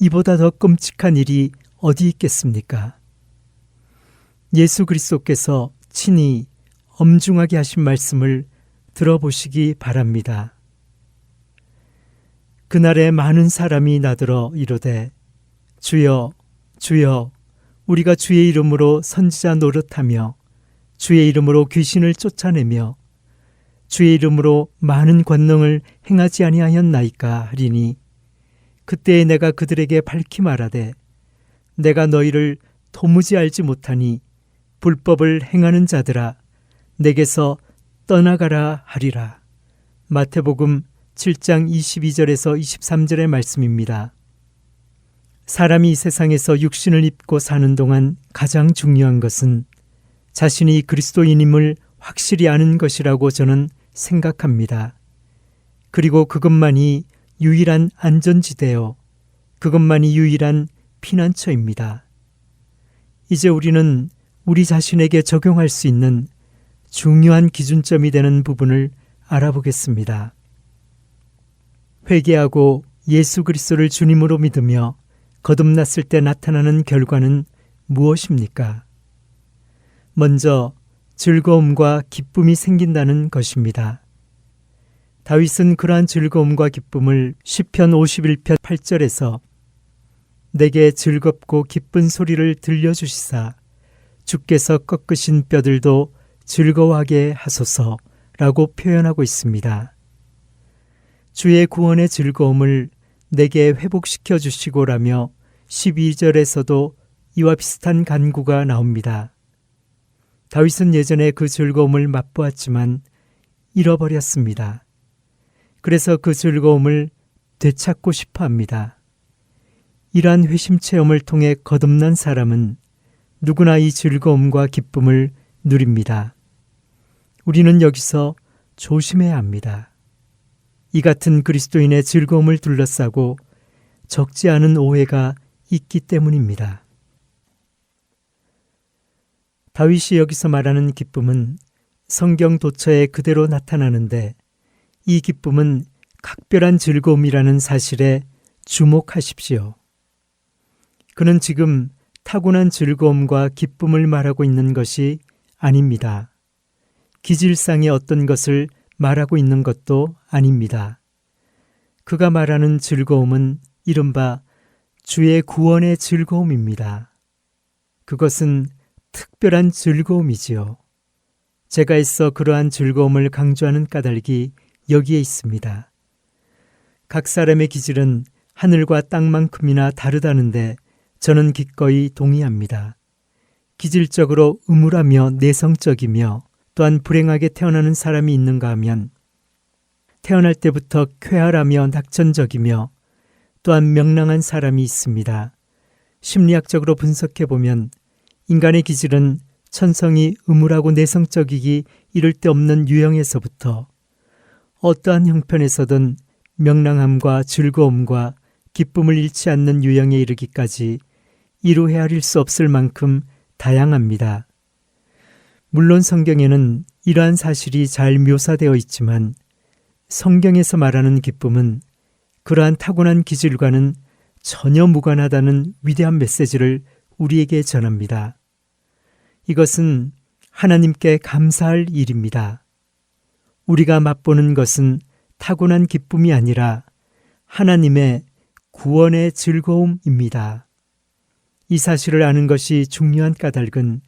이보다 더 끔찍한 일이 어디 있겠습니까? 예수 그리스도께서 친히 엄중하게 하신 말씀을 들어보시기 바랍니다. 그날에 많은 사람이 나들어 이르되 주여 주여 우리가 주의 이름으로 선지자 노릇하며 주의 이름으로 귀신을 쫓아내며 주의 이름으로 많은 권능을 행하지 아니하였나이까 하리니 그때에 내가 그들에게 밝히 말하되 내가 너희를 도무지 알지 못하니 불법을 행하는 자들아 내게서 떠나가라 하리라. 마태복음 7장 22절에서 23절의 말씀입니다. 사람이 이 세상에서 육신을 입고 사는 동안 가장 중요한 것은 자신이 그리스도인임을 확실히 아는 것이라고 저는 생각합니다. 그리고 그것만이 유일한 안전지대요. 그것만이 유일한 피난처입니다. 이제 우리는 우리 자신에게 적용할 수 있는 중요한 기준점이 되는 부분을 알아보겠습니다. 회개하고 예수 그리스도를 주님으로 믿으며 거듭났을 때 나타나는 결과는 무엇입니까? 먼저 즐거움과 기쁨이 생긴다는 것입니다. 다윗은 그러한 즐거움과 기쁨을 시편 51편 8절에서 내게 즐겁고 기쁜 소리를 들려주시사 주께서 꺾으신 뼈들도 즐거워하게 하소서라고 표현하고 있습니다. 주의 구원의 즐거움을 내게 회복시켜 주시고라며 12절에서도 이와 비슷한 간구가 나옵니다. 다윗은 예전에 그 즐거움을 맛보았지만 잃어버렸습니다. 그래서 그 즐거움을 되찾고 싶어 합니다. 이러한 회심 체험을 통해 거듭난 사람은 누구나 이 즐거움과 기쁨을 누립니다. 우리는 여기서 조심해야 합니다. 이 같은 그리스도인의 즐거움을 둘러싸고 적지 않은 오해가 있기 때문입니다. 다윗이 여기서 말하는 기쁨은 성경 도처에 그대로 나타나는데 이 기쁨은 각별한 즐거움이라는 사실에 주목하십시오. 그는 지금 타고난 즐거움과 기쁨을 말하고 있는 것이 아닙니다. 기질상의 어떤 것을 말하고 있는 것도 아닙니다. 그가 말하는 즐거움은 이른바 주의 구원의 즐거움입니다. 그것은 특별한 즐거움이지요. 제가 애써 그러한 즐거움을 강조하는 까닭이 여기에 있습니다. 각 사람의 기질은 하늘과 땅만큼이나 다르다는데 저는 기꺼이 동의합니다. 기질적으로 음울하며 내성적이며 또한 불행하게 태어나는 사람이 있는가 하면 태어날 때부터 쾌활하며 낙천적이며 또한 명랑한 사람이 있습니다. 심리학적으로 분석해보면 인간의 기질은 천성이 음울하고 내성적이기 이를 데 없는 유형에서부터 어떠한 형편에서든 명랑함과 즐거움과 기쁨을 잃지 않는 유형에 이르기까지 이루 헤아릴 수 없을 만큼 다양합니다. 물론 성경에는 이러한 사실이 잘 묘사되어 있지만 성경에서 말하는 기쁨은 그러한 타고난 기질과는 전혀 무관하다는 위대한 메시지를 우리에게 전합니다. 이것은 하나님께 감사할 일입니다. 우리가 맛보는 것은 타고난 기쁨이 아니라 하나님의 구원의 즐거움입니다. 이 사실을 아는 것이 중요한 까닭은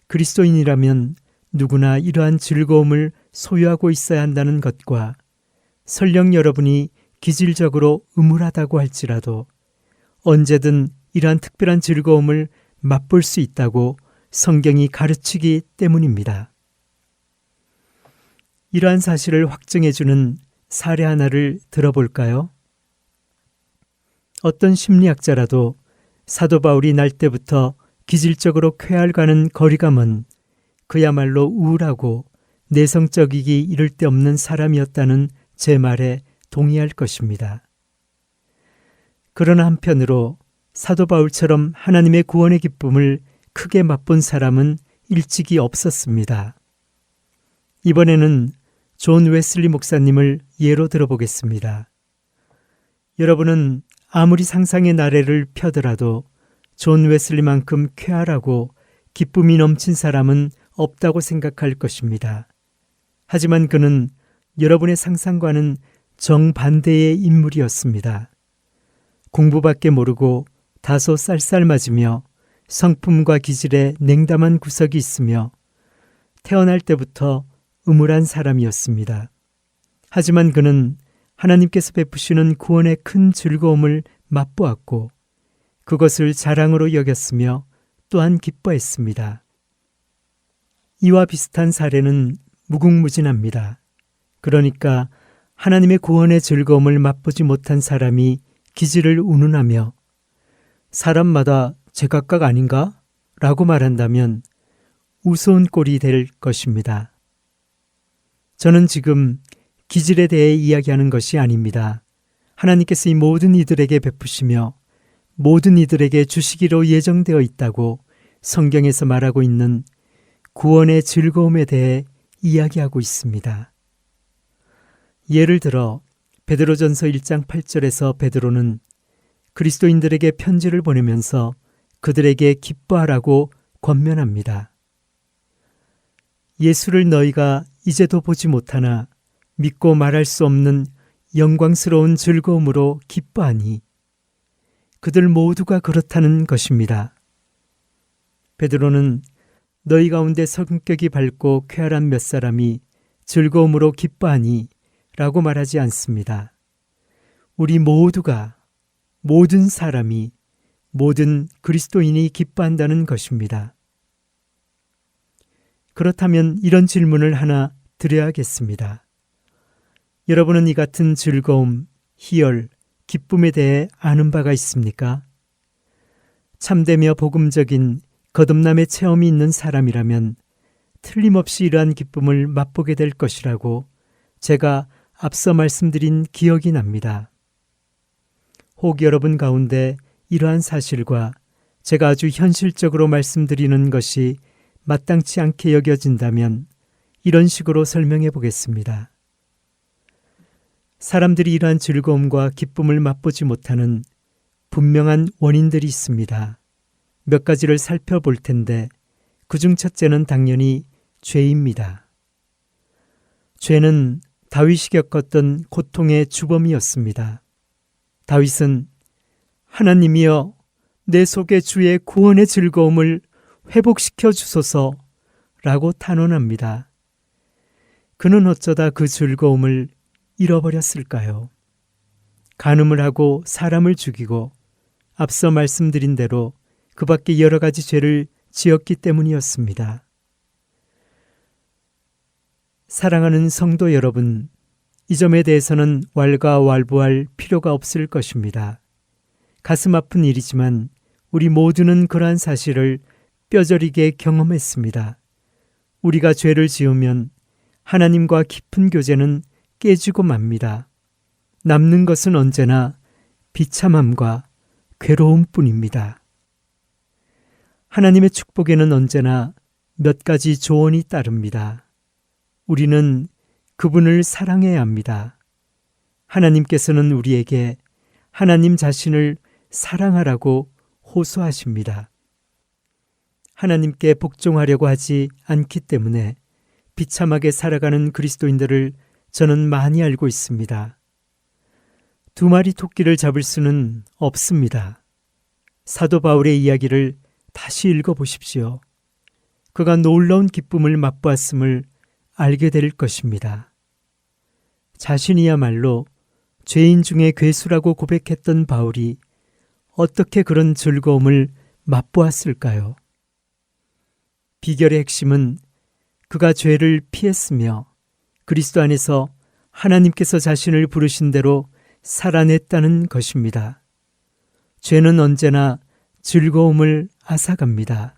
그리스도인이라면 누구나 이러한 즐거움을 소유하고 있어야 한다는 것과 설령 여러분이 기질적으로 음울하다고 할지라도 언제든 이러한 특별한 즐거움을 맛볼 수 있다고 성경이 가르치기 때문입니다. 이러한 사실을 확증해주는 사례 하나를 들어볼까요? 어떤 심리학자라도 사도 바울이 날 때부터 기질적으로 쾌활과는 거리가 먼 그야말로 우울하고 내성적이기 이를 데 없는 사람이었다는 제 말에 동의할 것입니다. 그러나 한편으로 사도 바울처럼 하나님의 구원의 기쁨을 크게 맛본 사람은 일찍이 없었습니다. 이번에는 존 웨슬리 목사님을 예로 들어보겠습니다. 여러분은 아무리 상상의 나래를 펴더라도 존 웨슬리만큼 쾌활하고 기쁨이 넘친 사람은 없다고 생각할 것입니다. 하지만 그는 여러분의 상상과는 정반대의 인물이었습니다. 공부밖에 모르고 다소 쌀쌀맞으며 성품과 기질에 냉담한 구석이 있으며 태어날 때부터 음울한 사람이었습니다. 하지만 그는 하나님께서 베푸시는 구원의 큰 즐거움을 맛보았고 그것을 자랑으로 여겼으며 또한 기뻐했습니다. 이와 비슷한 사례는 무궁무진합니다. 그러니까 하나님의 구원의 즐거움을 맛보지 못한 사람이 기질을 운운하며 사람마다 제각각 아닌가? 라고 말한다면 우스운 꼴이 될 것입니다. 저는 지금 기질에 대해 이야기하는 것이 아닙니다. 하나님께서 이 모든 이들에게 베푸시며 모든 이들에게 주시기로 예정되어 있다고 성경에서 말하고 있는 구원의 즐거움에 대해 이야기하고 있습니다. 예를 들어 베드로전서 1장 8절에서 베드로는 그리스도인들에게 편지를 보내면서 그들에게 기뻐하라고 권면합니다. 예수를 너희가 이제도 보지 못하나 믿고 말할 수 없는 영광스러운 즐거움으로 기뻐하니 그들 모두가 그렇다는 것입니다. 베드로는 너희 가운데 성격이 밝고 쾌활한 몇 사람이 즐거움으로 기뻐하니 라고 말하지 않습니다. 우리 모두가, 모든 사람이, 모든 그리스도인이 기뻐한다는 것입니다. 그렇다면 이런 질문을 하나 드려야겠습니다. 여러분은 이 같은 즐거움, 희열, 기쁨에 대해 아는 바가 있습니까? 참되며 복음적인 거듭남의 체험이 있는 사람이라면 틀림없이 이러한 기쁨을 맛보게 될 것이라고 제가 앞서 말씀드린 기억이 납니다. 혹 여러분 가운데 이러한 사실과 제가 아주 현실적으로 말씀드리는 것이 마땅치 않게 여겨진다면 이런 식으로 설명해 보겠습니다. 사람들이 이러한 즐거움과 기쁨을 맛보지 못하는 분명한 원인들이 있습니다. 몇 가지를 살펴볼 텐데 그중 첫째는 당연히 죄입니다. 죄는 다윗이 겪었던 고통의 주범이었습니다. 다윗은 하나님이여 내 속에 주의 구원의 즐거움을 회복시켜 주소서라고 탄원합니다. 그는 어쩌다 그 즐거움을 잃어버렸을까요? 간음을 하고 사람을 죽이고 앞서 말씀드린 대로 그 밖에 여러 가지 죄를 지었기 때문이었습니다. 사랑하는 성도 여러분, 이 점에 대해서는 왈가왈부할 필요가 없을 것입니다. 가슴 아픈 일이지만 우리 모두는 그러한 사실을 뼈저리게 경험했습니다. 우리가 죄를 지으면 하나님과 깊은 교제는 깨지고 맙니다. 남는 것은 언제나 비참함과 괴로움뿐입니다. 하나님의 축복에는 언제나 몇 가지 조언이 따릅니다. 우리는 그분을 사랑해야 합니다. 하나님께서는 우리에게 하나님 자신을 사랑하라고 호소하십니다. 하나님께 복종하려고 하지 않기 때문에 비참하게 살아가는 그리스도인들을 저는 많이 알고 있습니다. 두 마리 토끼를 잡을 수는 없습니다. 사도 바울의 이야기를 다시 읽어보십시오. 그가 놀라운 기쁨을 맛보았음을 알게 될 것입니다. 자신이야말로 죄인 중에 괴수라고 고백했던 바울이 어떻게 그런 즐거움을 맛보았을까요? 비결의 핵심은 그가 죄를 피했으며 그리스도 안에서 하나님께서 자신을 부르신 대로 살아냈다는 것입니다. 죄는 언제나 즐거움을 앗아갑니다.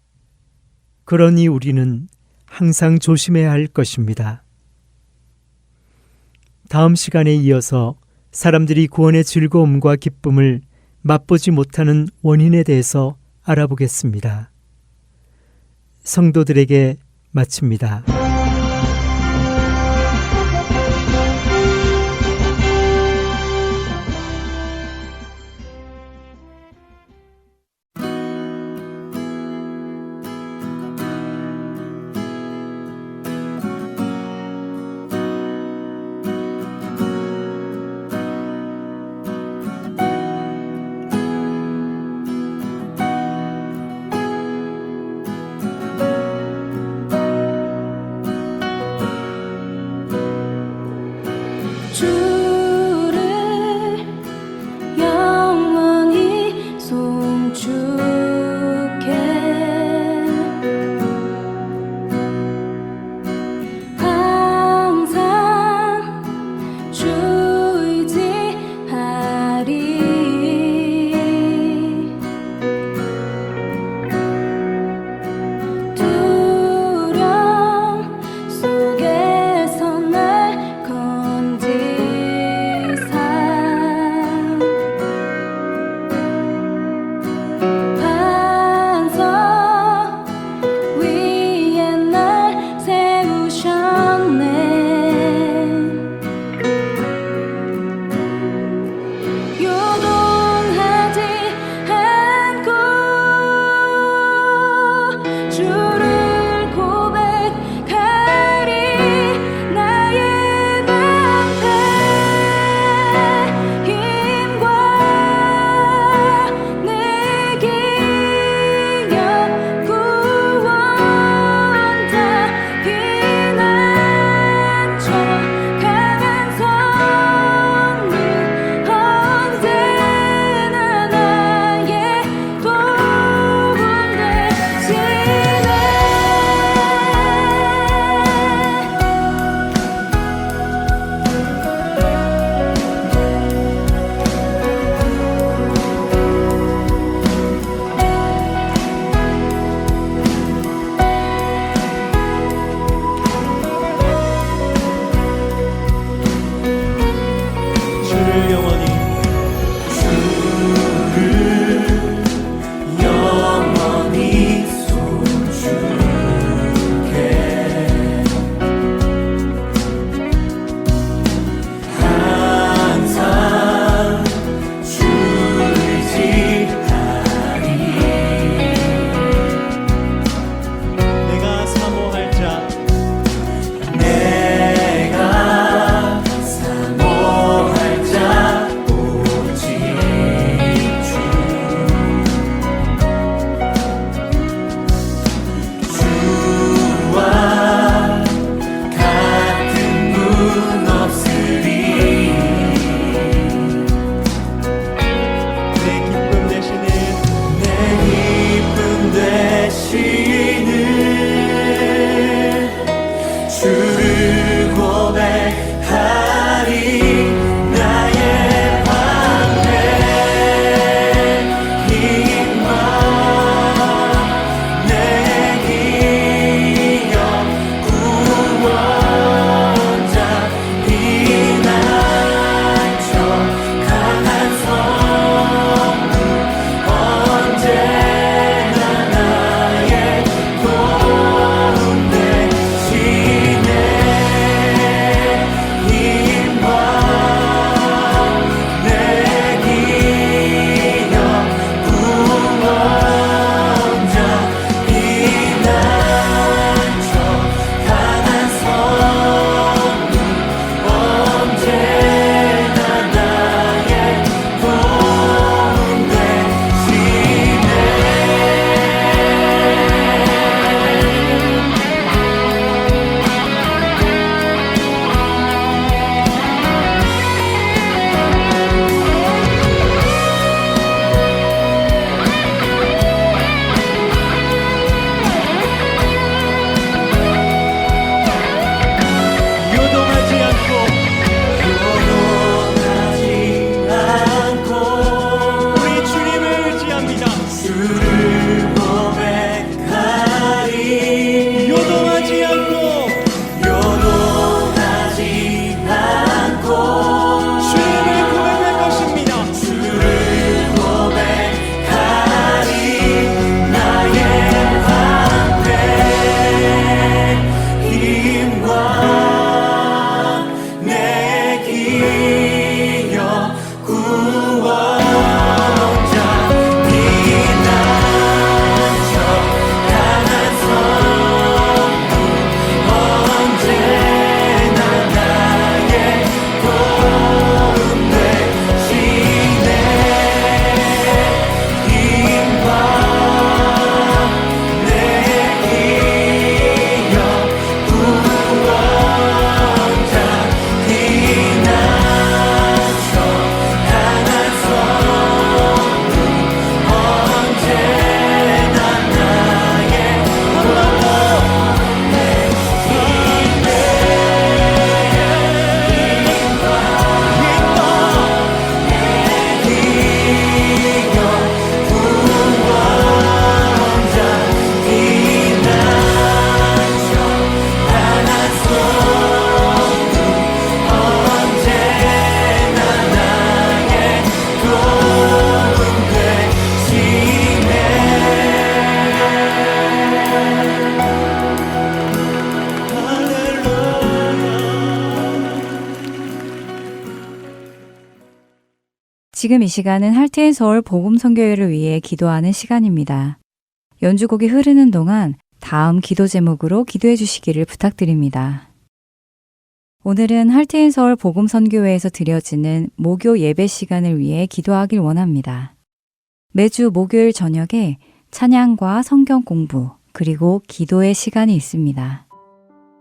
그러니 우리는 항상 조심해야 할 것입니다. 다음 시간에 이어서 사람들이 구원의 즐거움과 기쁨을 맛보지 못하는 원인에 대해서 알아보겠습니다. 성도들에게 마칩니다. 지금 이 시간은 할트앤서울 복음선교회를 위해 기도하는 시간입니다. 연주곡이 흐르는 동안 다음 기도 제목으로 기도해 주시기를 부탁드립니다. 오늘은 할트앤서울 복음선교회에서 드려지는 목요 예배 시간을 위해 기도하길 원합니다. 매주 목요일 저녁에 찬양과 성경 공부, 그리고 기도의 시간이 있습니다.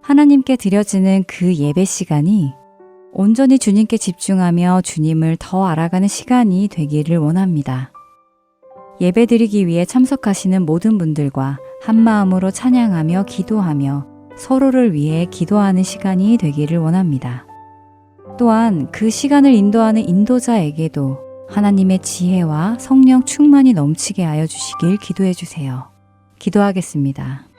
하나님께 드려지는 그 예배 시간이 온전히 주님께 집중하며 주님을 더 알아가는 시간이 되기를 원합니다. 예배 드리기 위해 참석하시는 모든 분들과 한마음으로 찬양하며 기도하며 서로를 위해 기도하는 시간이 되기를 원합니다. 또한 그 시간을 인도하는 인도자에게도 하나님의 지혜와 성령 충만이 넘치게 하여 주시길 기도해 주세요. 기도하겠습니다.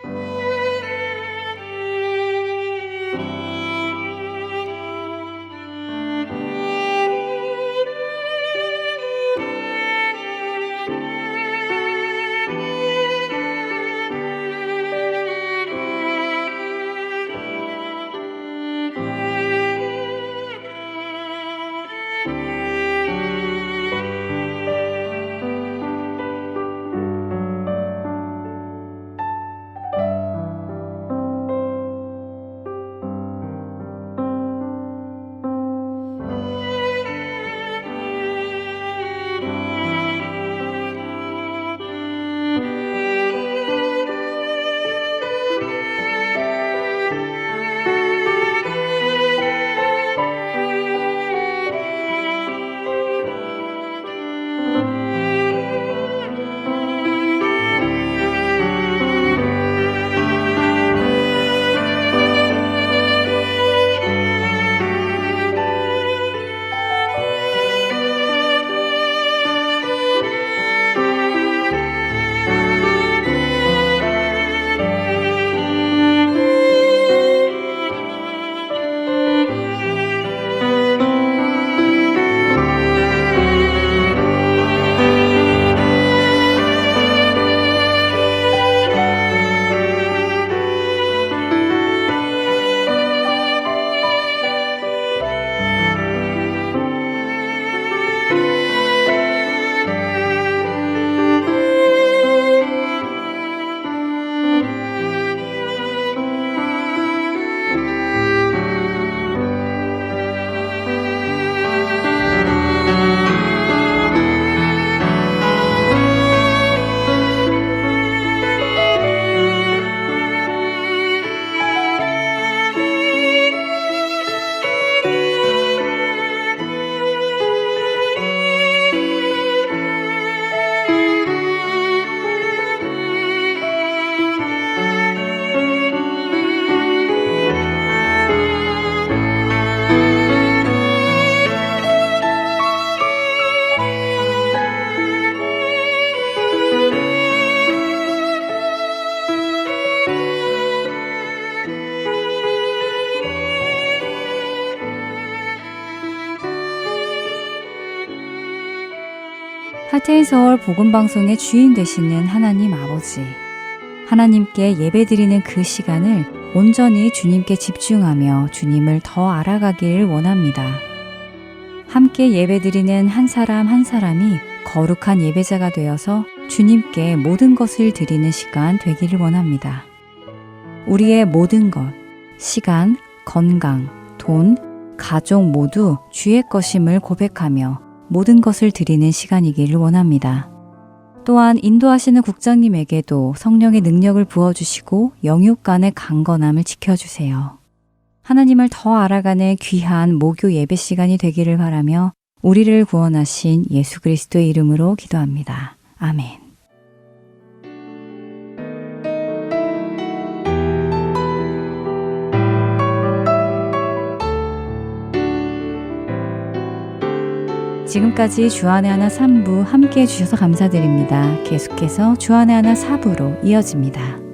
할트앤서울 복음방송의 주인 되시는 하나님 아버지, 하나님께 예배드리는 그 시간을 온전히 주님께 집중하며 주님을 더 알아가기를 원합니다. 함께 예배드리는 한 사람 한 사람이 거룩한 예배자가 되어서 주님께 모든 것을 드리는 시간 되기를 원합니다. 우리의 모든 것, 시간, 건강, 돈, 가족 모두 주의 것임을 고백하며 모든 것을 드리는 시간이기를 원합니다. 또한 인도하시는 국장님에게도 성령의 능력을 부어주시고 영육간의 강건함을 지켜주세요. 하나님을 더 알아가는 귀한 목요 예배 시간이 되기를 바라며 우리를 구원하신 예수 그리스도의 이름으로 기도합니다. 아멘. 지금까지 주안의 하나 3부 함께해 주셔서 감사드립니다. 계속해서 주안의 하나 4부로 이어집니다.